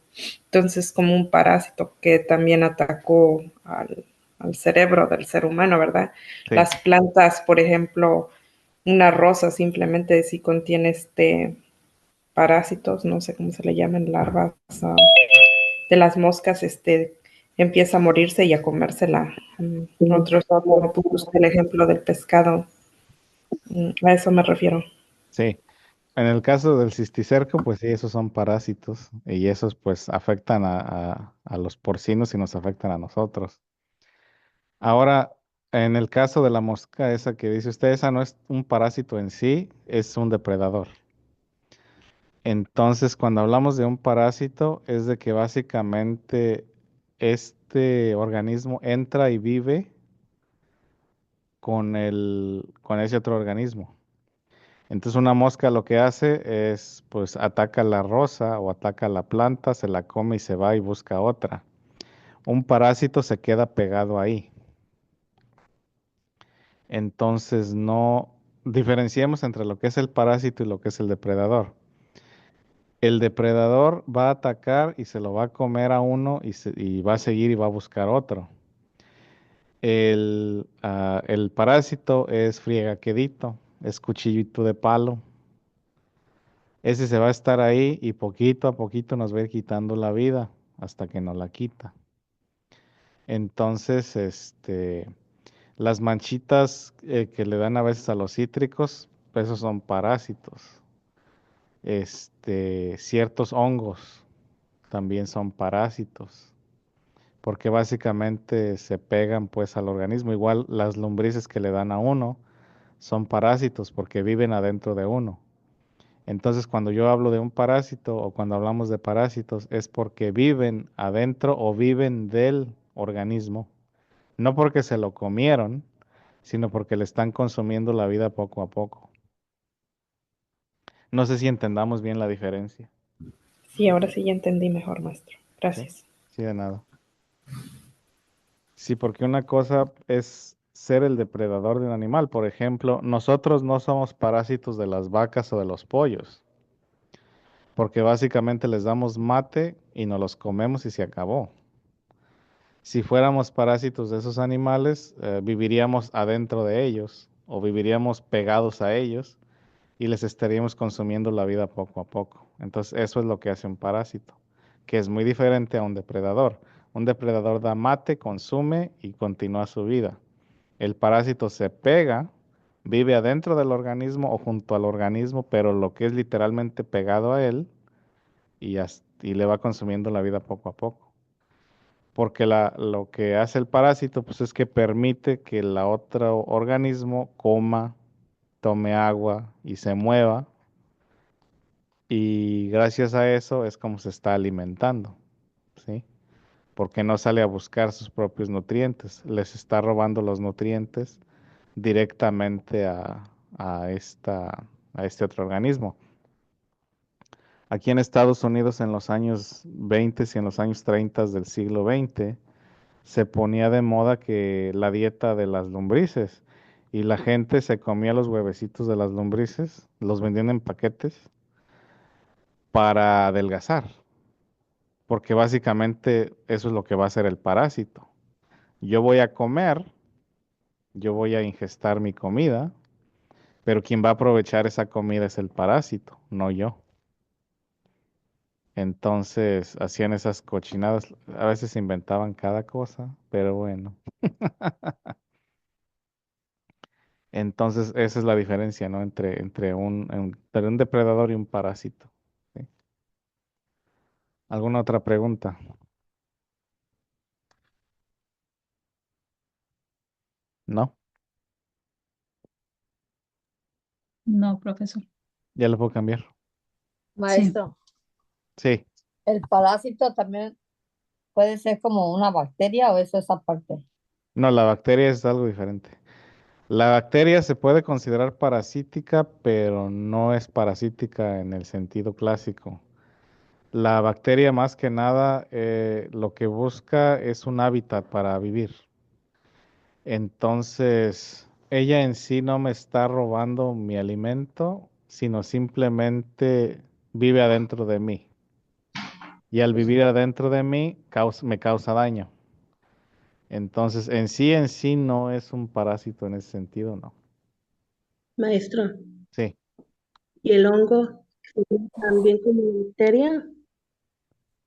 Entonces, como un parásito que también atacó al cerebro del ser humano, ¿verdad? Sí, Las plantas, por ejemplo, una rosa simplemente si contiene parásitos, no sé cómo se le llaman, larvas de las moscas, empieza a morirse y a comérsela. Otros, como puso usted el ejemplo del pescado, a eso me refiero. sí. En el caso del cisticerco, pues sí, esos son parásitos y esos pues afectan a los porcinos y nos afectan a nosotros. Ahora, en el caso de la mosca esa que dice usted, esa no es un parásito en sí, es un depredador. Entonces, cuando hablamos de un parásito, es de que básicamente este organismo entra y vive con ese otro organismo. Entonces, una mosca lo que hace es, pues, ataca la rosa o ataca la planta, se la come y se va y busca otra. Un parásito se queda pegado ahí. Entonces, no diferenciemos entre lo que es el parásito y lo que es el depredador. El depredador va a atacar y se lo va a comer a uno y va a seguir y va a buscar otro. El parásito es friegaquedito, es cuchillito de palo. Ese se va a estar ahí y poquito a poquito nos va a ir quitando la vida hasta que nos la quita. Entonces, las manchitas que le dan a veces a los cítricos, pues esos son parásitos. Ciertos hongos también son parásitos. porque básicamente se pegan pues al organismo. Igual las lombrices que le dan a uno son parásitos porque viven adentro de uno. Entonces, cuando yo hablo de un parásito o cuando hablamos de parásitos es porque viven adentro o viven del organismo, no porque se lo comieron, sino porque le están consumiendo la vida poco a poco. No sé si entendamos bien la diferencia. Sí, ahora sí ya entendí mejor, maestro. Sí, Gracias. sí, de nada. Sí, porque una cosa es ser el depredador de un animal. Por ejemplo, nosotros no somos parásitos de las vacas o de los pollos, porque básicamente les damos mate y nos los comemos y se acabó. Si fuéramos parásitos de esos animales, viviríamos adentro de ellos o viviríamos pegados a ellos y les estaríamos consumiendo la vida poco a poco. Entonces, eso es lo que hace un parásito, que es muy diferente a un depredador. Un depredador da mate, consume y continúa su vida. El parásito se pega, vive adentro del organismo o junto al organismo, pero lo que es literalmente pegado a él y le va consumiendo la vida poco a poco. Porque lo que hace el parásito pues es que permite que el otro organismo coma, tome agua y se mueva, y gracias a eso es como se está alimentando, ¿sí? Porque no sale a buscar sus propios nutrientes, les está robando los nutrientes directamente a este otro organismo. Aquí en Estados Unidos en los años 20 y en los años 30 del siglo XX se ponía de moda que la dieta de las lombrices y la gente se comía los huevecitos de las lombrices, los vendían en paquetes para adelgazar, porque básicamente eso es lo que va a hacer el parásito. Yo voy a comer, yo voy a ingestar mi comida, pero quien va a aprovechar esa comida es el parásito, no yo. Entonces hacían esas cochinadas, a veces inventaban cada cosa, pero bueno. Entonces esa es la diferencia, ¿no? Entre un depredador y un parásito. ¿Sí? ¿Alguna otra pregunta? ¿No? No, profesor. Ya lo puedo cambiar. Sí. Maestro, Sí. ¿el parásito también puede ser como una bacteria o eso es aparte? No, la bacteria es algo diferente. La bacteria se puede considerar parasítica, pero no es parasítica en el sentido clásico. La bacteria más que nada lo que busca es un hábitat para vivir. Entonces, ella en sí no me está robando mi alimento, sino simplemente vive adentro de mí. Y al vivir adentro de mí me causa daño. Entonces, en sí no es un parásito en ese sentido, no. Maestro, Sí. ¿y el hongo sería también como bacteria?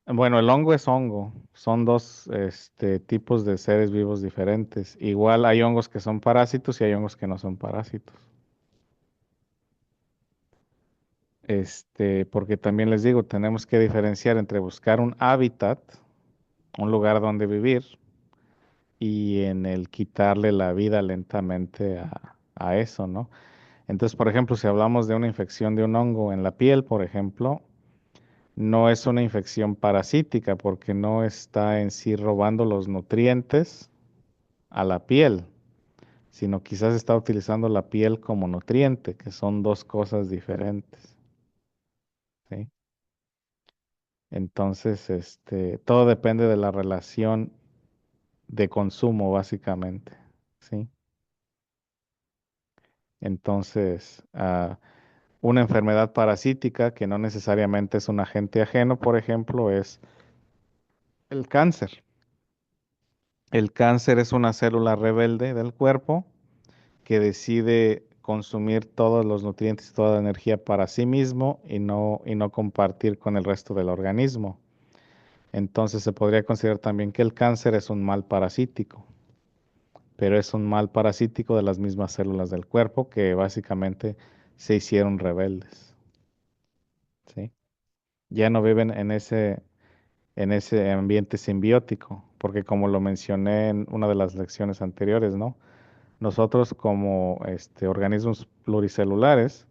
Bueno, el hongo es hongo. Son dos tipos de seres vivos diferentes. Igual hay hongos que son parásitos y hay hongos que no son parásitos. Porque también les digo, tenemos que diferenciar entre buscar un hábitat, un lugar donde vivir, y en el quitarle la vida lentamente a eso, ¿no? Entonces, por ejemplo, si hablamos de una infección de un hongo en la piel, por ejemplo, no es una infección parasítica porque no está en sí robando los nutrientes a la piel, sino quizás está utilizando la piel como nutriente, que son dos cosas diferentes, ¿sí? Entonces, todo depende de la relación de consumo, básicamente, ¿sí? Entonces, una enfermedad parasítica que no necesariamente es un agente ajeno, por ejemplo, es el cáncer. El cáncer es una célula rebelde del cuerpo que decide consumir todos los nutrientes, toda la energía para sí mismo y no compartir con el resto del organismo. Entonces se podría considerar también que el cáncer es un mal parasítico, pero es un mal parasítico de las mismas células del cuerpo que básicamente se hicieron rebeldes, ¿sí? Ya no viven en ese ambiente simbiótico, porque como lo mencioné en una de las lecciones anteriores, ¿no? Nosotros como organismos pluricelulares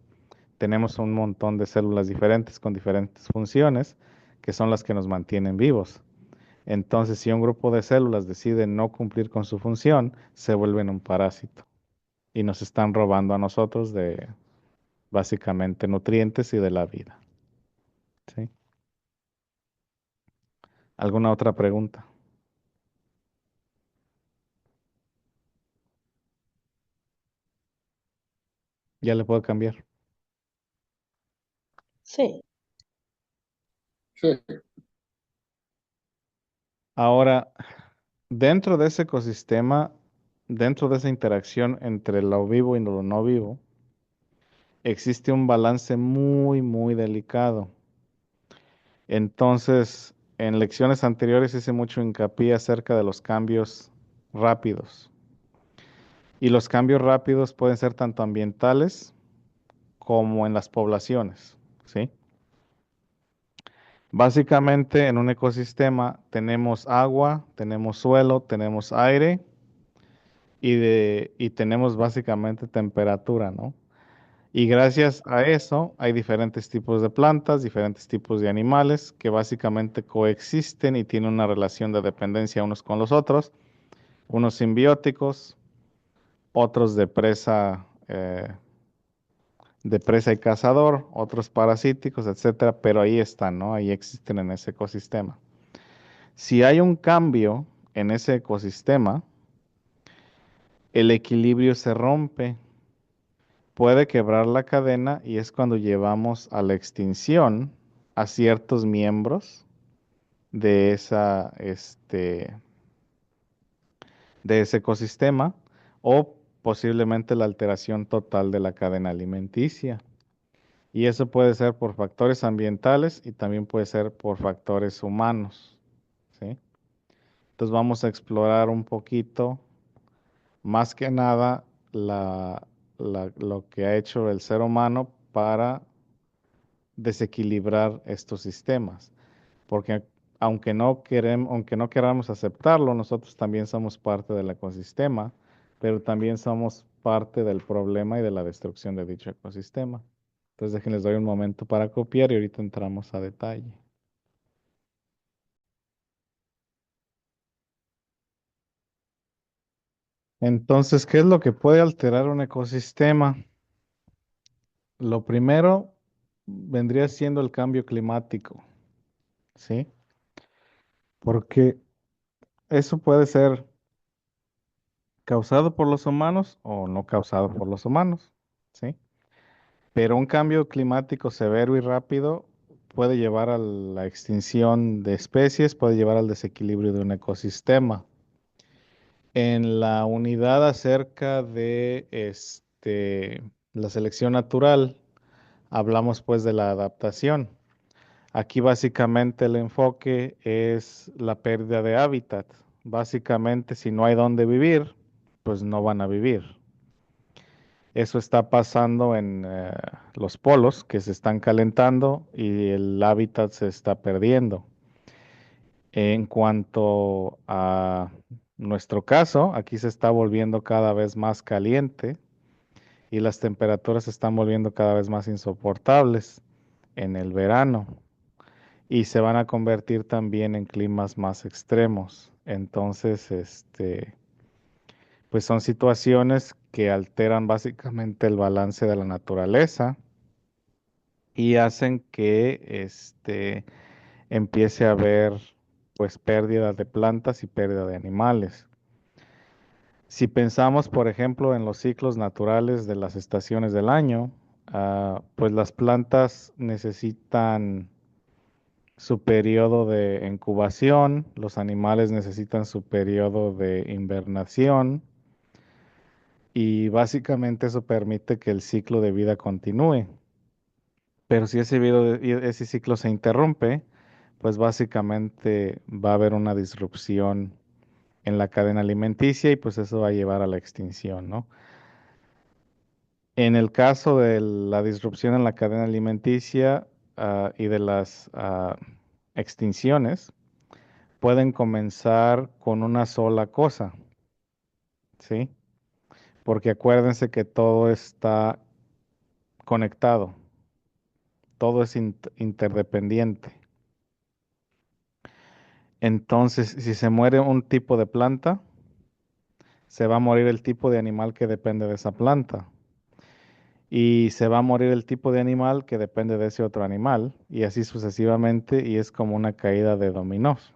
tenemos un montón de células diferentes con diferentes funciones que son las que nos mantienen vivos. Entonces, si un grupo de células decide no cumplir con su función, se vuelven un parásito y nos están robando a nosotros de básicamente nutrientes y de la vida. ¿Sí? ¿Alguna otra pregunta? Ya le puedo cambiar. Sí. Sí. Ahora, dentro de ese ecosistema, dentro de esa interacción entre lo vivo y lo no vivo, existe un balance muy, muy delicado. Entonces, en lecciones anteriores hice mucho hincapié acerca de los cambios rápidos. Y los cambios rápidos pueden ser tanto ambientales como en las poblaciones, ¿sí? Básicamente, en un ecosistema tenemos agua, tenemos suelo, tenemos aire y tenemos básicamente temperatura, ¿no? Y gracias a eso hay diferentes tipos de plantas, diferentes tipos de animales que básicamente coexisten y tienen una relación de dependencia unos con los otros, unos simbióticos, otros de presa y cazador, otros parasíticos, etcétera, pero ahí están, ¿no? Ahí existen en ese ecosistema. Si hay un cambio en ese ecosistema, el equilibrio se rompe, puede quebrar la cadena y es cuando llevamos a la extinción a ciertos miembros de de ese ecosistema o posiblemente la alteración total de la cadena alimenticia. Y eso puede ser por factores ambientales y también puede ser por factores humanos, ¿sí? Entonces vamos a explorar un poquito, más que nada, lo que ha hecho el ser humano para desequilibrar estos sistemas. Porque aunque no queramos aceptarlo, nosotros también somos parte del ecosistema, pero también somos parte del problema y de la destrucción de dicho ecosistema. Entonces déjenles doy un momento para copiar y ahorita entramos a detalle. Entonces, ¿qué es lo que puede alterar un ecosistema? Lo primero vendría siendo el cambio climático, ¿sí? Porque eso puede ser causado por los humanos o no causado por los humanos, ¿sí? Pero un cambio climático severo y rápido puede llevar a la extinción de especies, puede llevar al desequilibrio de un ecosistema. En la unidad acerca de la selección natural, hablamos pues de la adaptación. Aquí básicamente el enfoque es la pérdida de hábitat. Básicamente, si no hay dónde vivir, pues no van a vivir. Eso está pasando en los polos que se están calentando y el hábitat se está perdiendo. En cuanto a nuestro caso, aquí se está volviendo cada vez más caliente y las temperaturas se están volviendo cada vez más insoportables en el verano y se van a convertir también en climas más extremos. Entonces, pues son situaciones que alteran básicamente el balance de la naturaleza y hacen que empiece a haber pues pérdida de plantas y pérdida de animales. Si pensamos, por ejemplo, en los ciclos naturales de las estaciones del año, pues las plantas necesitan su periodo de incubación, los animales necesitan su periodo de invernación y básicamente eso permite que el ciclo de vida continúe. Pero si ese ciclo se interrumpe, pues básicamente va a haber una disrupción en la cadena alimenticia y pues eso va a llevar a la extinción, ¿no? En el caso de la disrupción en la cadena alimenticia y de las extinciones, pueden comenzar con una sola cosa, ¿sí? Porque acuérdense que todo está conectado, todo es interdependiente. Entonces, si se muere un tipo de planta, se va a morir el tipo de animal que depende de esa planta. Y se va a morir el tipo de animal que depende de ese otro animal. Y así sucesivamente, y es como una caída de dominós.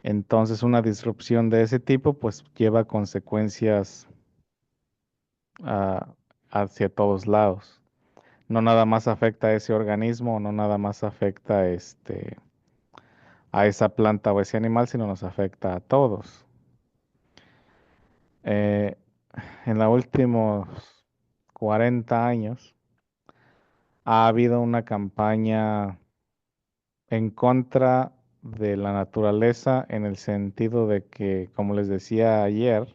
Entonces, una disrupción de ese tipo, pues lleva consecuencias ah, hacia todos lados. No nada más afecta a ese organismo, no nada más afecta a esa planta o ese animal, sino nos afecta a todos. Eh, en los últimos 40 años ha habido una campaña en contra de la naturaleza en el sentido de que, como les decía ayer,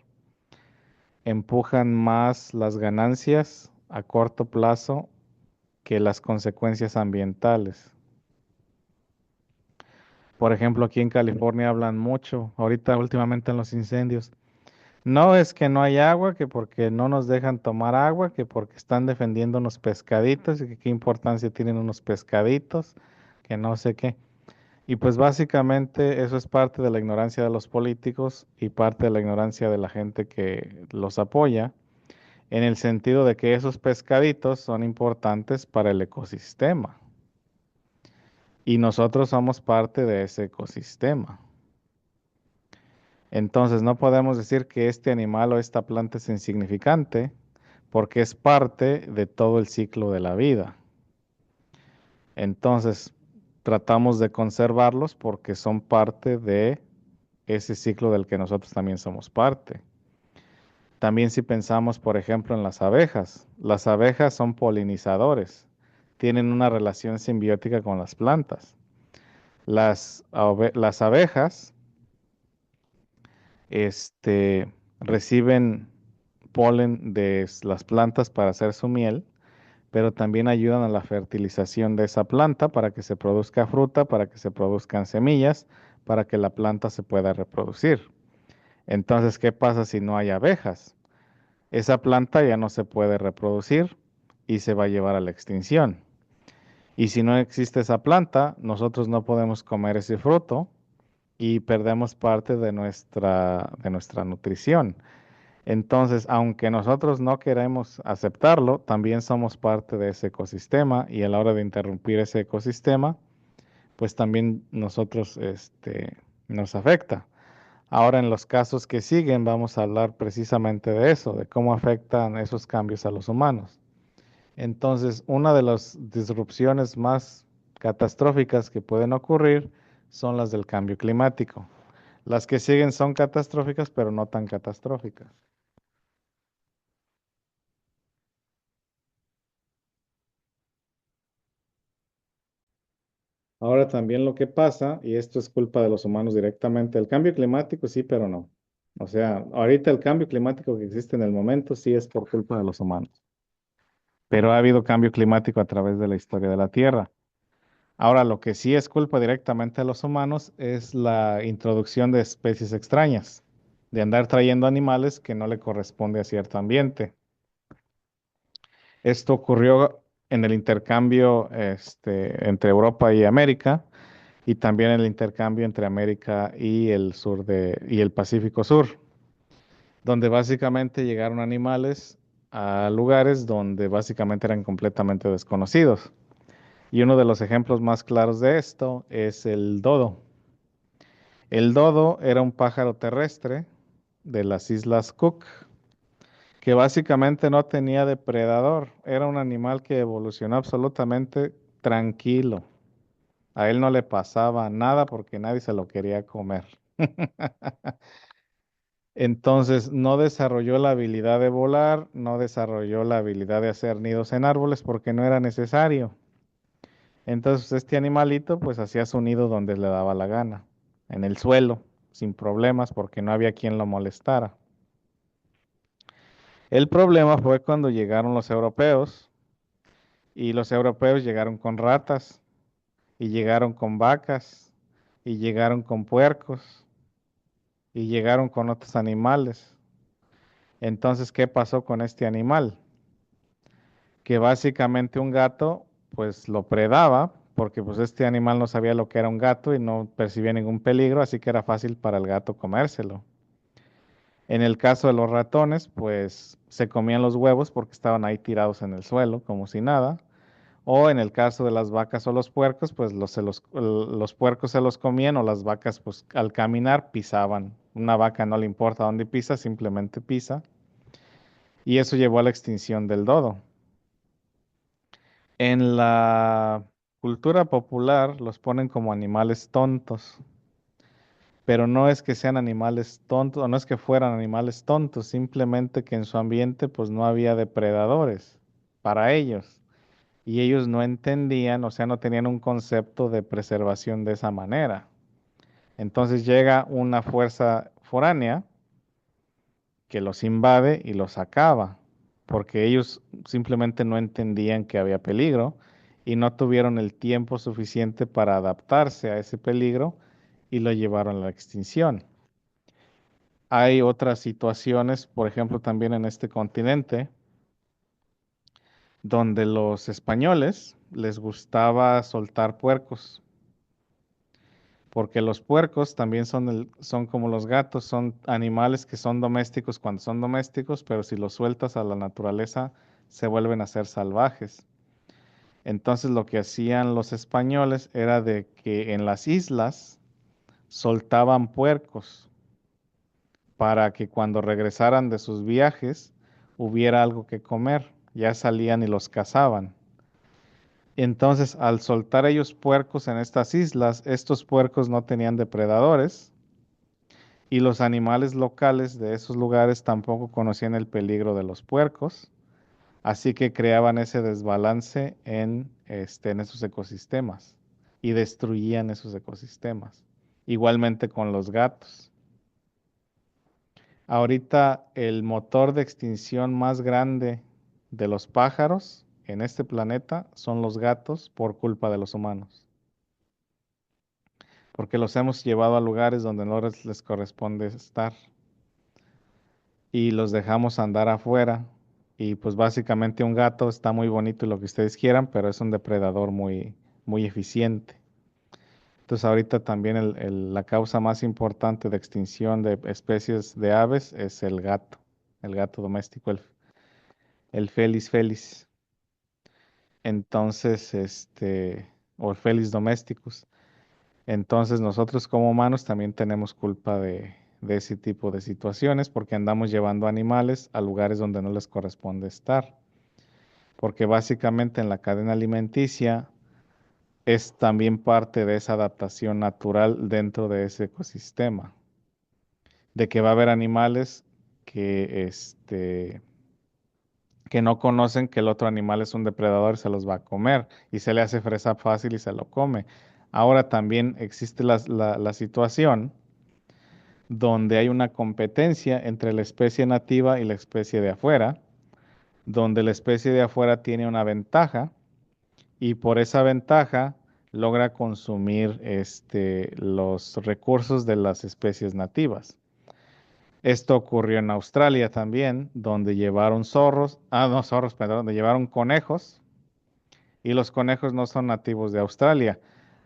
empujan más las ganancias a corto plazo que las consecuencias ambientales. Por ejemplo, aquí en California hablan mucho, ahorita últimamente en los incendios. No es que no hay agua, que porque no nos dejan tomar agua, que porque están defendiendo unos pescaditos y que qué importancia tienen unos pescaditos, que no sé qué. Y pues básicamente eso es parte de la ignorancia de los políticos y parte de la ignorancia de la gente que los apoya, en el sentido de que esos pescaditos son importantes para el ecosistema y nosotros somos parte de ese ecosistema. Entonces no podemos decir que este animal o esta planta es insignificante porque es parte de todo el ciclo de la vida. Entonces tratamos de conservarlos porque son parte de ese ciclo del que nosotros también somos parte. También si pensamos, por ejemplo, en las abejas son polinizadores, tienen una relación simbiótica con las plantas. Las abejas reciben polen de las plantas para hacer su miel, pero también ayudan a la fertilización de esa planta para que se produzca fruta, para que se produzcan semillas, para que la planta se pueda reproducir. Entonces, ¿qué pasa si no hay abejas? Esa planta ya no se puede reproducir y se va a llevar a la extinción. Y si no existe esa planta, nosotros no podemos comer ese fruto y perdemos parte de nuestra nutrición. Entonces, aunque nosotros no queremos aceptarlo, también somos parte de ese ecosistema y a la hora de interrumpir ese ecosistema, pues también nosotros nos afecta. Ahora, en los casos que siguen, vamos a hablar precisamente de eso, de cómo afectan esos cambios a los humanos. Entonces, una de las disrupciones más catastróficas que pueden ocurrir son las del cambio climático. Las que siguen son catastróficas, pero no tan catastróficas. Ahora también lo que pasa, y esto es culpa de los humanos directamente, el cambio climático sí, pero no. O sea, ahorita el cambio climático que existe en el momento sí es por culpa de los humanos. Pero ha habido cambio climático a través de la historia de la Tierra. Ahora, lo que sí es culpa directamente de los humanos es la introducción de especies extrañas, de andar trayendo animales que no le corresponde a cierto ambiente. Esto ocurrió en el intercambio entre Europa y América y también el intercambio entre América y y el Pacífico Sur, donde básicamente llegaron animales a lugares donde básicamente eran completamente desconocidos. Y uno de los ejemplos más claros de esto es el dodo. El dodo era un pájaro terrestre de las Islas Cook, que básicamente no tenía depredador. Era un animal que evolucionó absolutamente tranquilo. A él no le pasaba nada porque nadie se lo quería comer. Entonces no desarrolló la habilidad de volar, no desarrolló la habilidad de hacer nidos en árboles porque no era necesario. Entonces este animalito pues hacía su nido donde le daba la gana, en el suelo, sin problemas porque no había quien lo molestara. El problema fue cuando llegaron los europeos y los europeos llegaron con ratas y llegaron con vacas y llegaron con puercos y llegaron con otros animales. Entonces, ¿qué pasó con este animal? Que básicamente un gato pues lo predaba porque pues este animal no sabía lo que era un gato y no percibía ningún peligro, así que era fácil para el gato comérselo. En el caso de los ratones, pues se comían los huevos porque estaban ahí tirados en el suelo, como si nada. O en el caso de las vacas o los puercos, pues los puercos se los comían o las vacas pues al caminar pisaban. Una vaca no le importa dónde pisa, simplemente pisa. Y eso llevó a la extinción del dodo. En la cultura popular los ponen como animales tontos, pero no es que sean animales tontos, o no es que fueran animales tontos, simplemente que en su ambiente pues no había depredadores para ellos y ellos no entendían, o sea, no tenían un concepto de preservación de esa manera. Entonces llega una fuerza foránea que los invade y los acaba, porque ellos simplemente no entendían que había peligro y no tuvieron el tiempo suficiente para adaptarse a ese peligro y lo llevaron a la extinción. Hay otras situaciones, por ejemplo, también en este continente, donde los españoles les gustaba soltar puercos, porque los puercos también son como los gatos, son animales que son domésticos cuando son domésticos, pero si los sueltas a la naturaleza se vuelven a ser salvajes. Entonces lo que hacían los españoles era de que en las islas soltaban puercos para que cuando regresaran de sus viajes hubiera algo que comer. Ya salían y los cazaban. Entonces, al soltar ellos puercos en estas islas, estos puercos no tenían depredadores y los animales locales de esos lugares tampoco conocían el peligro de los puercos, así que creaban ese desbalance en esos ecosistemas y destruían esos ecosistemas. Igualmente con los gatos. Ahorita el motor de extinción más grande de los pájaros en este planeta son los gatos por culpa de los humanos, porque los hemos llevado a lugares donde no les corresponde estar y los dejamos andar afuera. Y pues básicamente un gato está muy bonito y lo que ustedes quieran, pero es un depredador muy, muy eficiente. Entonces ahorita también la causa más importante de extinción de especies de aves es el gato doméstico, el Felis felis. Entonces, o el Felis domesticus. Entonces nosotros como humanos también tenemos culpa de ese tipo de situaciones porque andamos llevando animales a lugares donde no les corresponde estar. Porque básicamente en la cadena alimenticia es también parte de esa adaptación natural dentro de ese ecosistema. De que va a haber animales que no conocen que el otro animal es un depredador y se los va a comer y se le hace fresa fácil y se lo come. Ahora también existe la situación donde hay una competencia entre la especie nativa y la especie de afuera, donde la especie de afuera tiene una ventaja y por esa ventaja logra consumir los recursos de las especies nativas. Esto ocurrió en Australia también, donde llevaron perdón, donde llevaron conejos y los conejos no son nativos de Australia.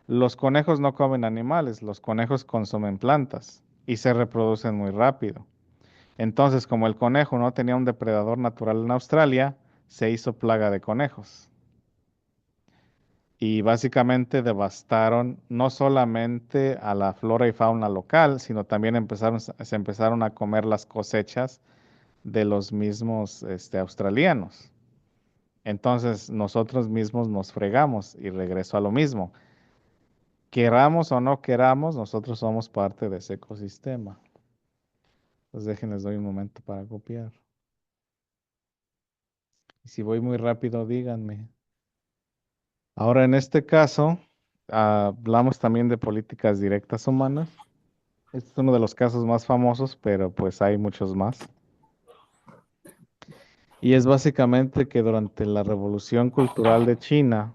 Los conejos no comen animales, los conejos consumen plantas y se reproducen muy rápido. Entonces, como el conejo no tenía un depredador natural en Australia, se hizo plaga de conejos. Y básicamente devastaron no solamente a la flora y fauna local, sino también se empezaron a comer las cosechas de los mismos australianos. Entonces nosotros mismos nos fregamos y regreso a lo mismo. Queramos o no queramos, nosotros somos parte de ese ecosistema. Pues déjenles doy un momento para copiar. Y si voy muy rápido, díganme. Ahora, en este caso, hablamos también de políticas directas humanas. Este es uno de los casos más famosos, pero pues hay muchos más. Y es básicamente que durante la Revolución Cultural de China,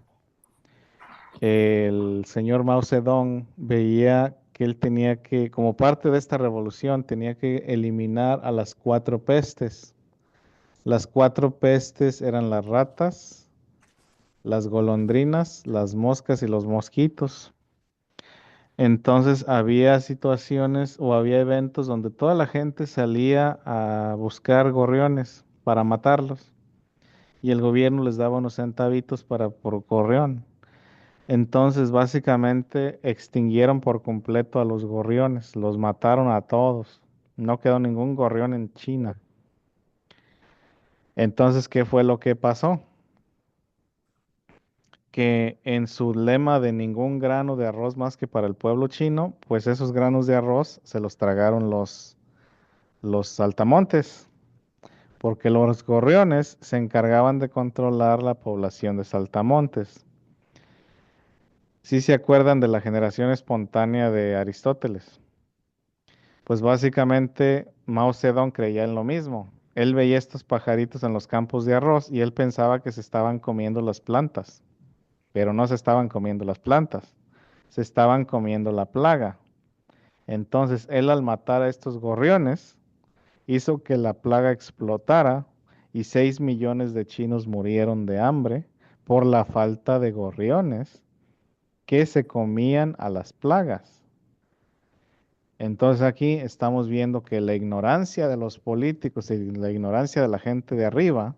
el señor Mao Zedong veía que él tenía que, como parte de esta revolución, tenía que eliminar a las cuatro pestes. Las cuatro pestes eran las ratas, las golondrinas, las moscas y los mosquitos. Entonces había situaciones o había eventos donde toda la gente salía a buscar gorriones para matarlos y el gobierno les daba unos centavitos para por gorrión. Entonces básicamente extinguieron por completo a los gorriones, los mataron a todos. No quedó ningún gorrión en China. Entonces, ¿qué fue lo que pasó? Que en su lema de ningún grano de arroz más que para el pueblo chino, pues esos granos de arroz se los tragaron los saltamontes, porque los gorriones se encargaban de controlar la población de saltamontes. ¿Sí se acuerdan de la generación espontánea de Aristóteles? Pues básicamente Mao Zedong creía en lo mismo. Él veía estos pajaritos en los campos de arroz y él pensaba que se estaban comiendo las plantas, pero no se estaban comiendo las plantas, se estaban comiendo la plaga. Entonces él al matar a estos gorriones hizo que la plaga explotara y 6 millones de chinos murieron de hambre por la falta de gorriones que se comían a las plagas. Entonces aquí estamos viendo que la ignorancia de los políticos y la ignorancia de la gente de arriba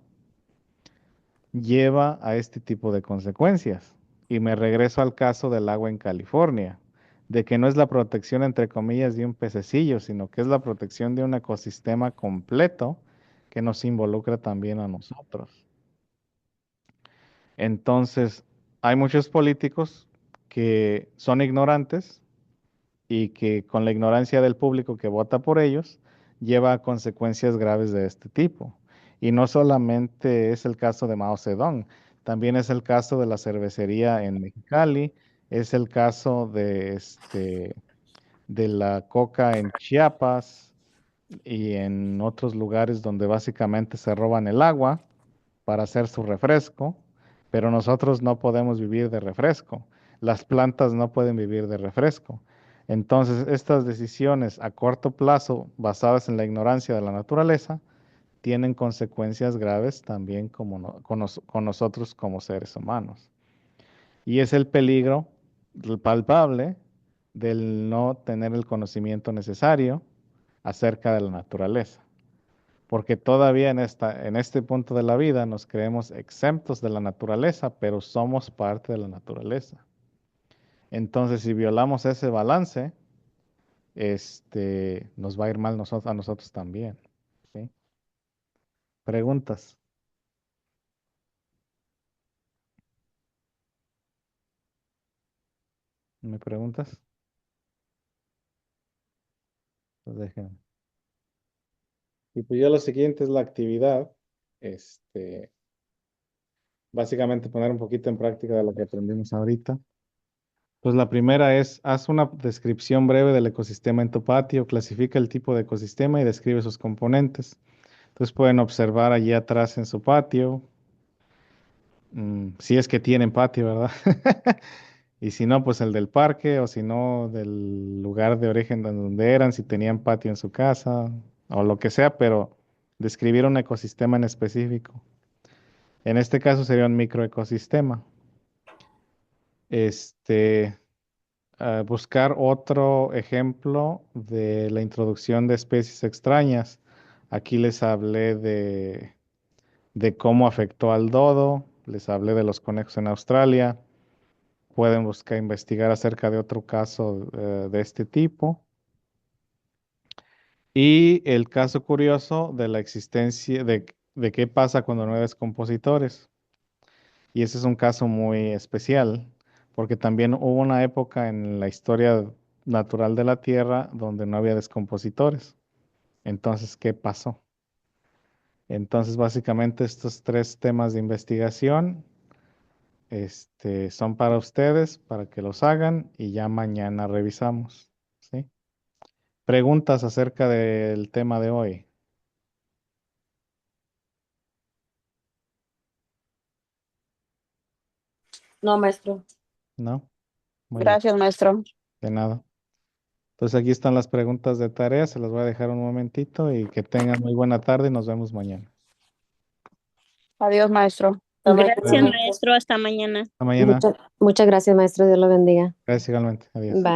lleva a este tipo de consecuencias. Y me regreso al caso del agua en California, de que no es la protección entre comillas de un pececillo, sino que es la protección de un ecosistema completo que nos involucra también a nosotros. Entonces, hay muchos políticos que son ignorantes y que con la ignorancia del público que vota por ellos lleva a consecuencias graves de este tipo. Y no solamente es el caso de Mao Zedong, también es el caso de la cervecería en Mexicali, es el caso de la coca en Chiapas y en otros lugares donde básicamente se roban el agua para hacer su refresco, pero nosotros no podemos vivir de refresco. Las plantas no pueden vivir de refresco. Entonces, estas decisiones a corto plazo, basadas en la ignorancia de la naturaleza, tienen consecuencias graves también con nosotros como seres humanos. Y es el peligro palpable del no tener el conocimiento necesario acerca de la naturaleza, porque todavía en este punto de la vida nos creemos exentos de la naturaleza, pero somos parte de la naturaleza. Entonces, si violamos ese balance, nos va a ir mal a nosotros también. ¿Sí? ¿Preguntas? ¿Me preguntas? Pues déjenme. Y pues ya lo siguiente es la actividad. Este, básicamente poner un poquito en práctica de lo que aprendimos ahorita. Pues la primera es, haz una descripción breve del ecosistema en tu patio, clasifica el tipo de ecosistema y describe sus componentes. Entonces pueden observar allí atrás en su patio, si es que tienen patio, ¿verdad? Y si no, pues el del parque, o si no, del lugar de origen de donde eran, si tenían patio en su casa, o lo que sea, pero describir un ecosistema en específico. En este caso sería un microecosistema. Este, buscar otro ejemplo de la introducción de especies extrañas. Aquí les hablé de cómo afectó al dodo, les hablé de los conejos en Australia. Pueden buscar investigar acerca de otro caso de este tipo. Y el caso curioso de la existencia de qué pasa cuando no hay descompositores. Y ese es un caso muy especial, porque también hubo una época en la historia natural de la Tierra donde no había descompositores. Entonces, ¿qué pasó? Entonces, básicamente estos tres temas de investigación, son para ustedes, para que los hagan y ya mañana revisamos, ¿sí? Preguntas acerca del tema de hoy. No, maestro. ¿No? Muy bien, Gracias, maestro. de nada. Entonces aquí están las preguntas de tarea, se las voy a dejar un momentito y que tengan muy buena tarde y nos vemos mañana. Adiós, maestro. Hasta luego. Gracias, maestro. Hasta mañana. Hasta mañana. Muchas gracias, maestro. Dios lo bendiga. Gracias igualmente. Adiós. Bye.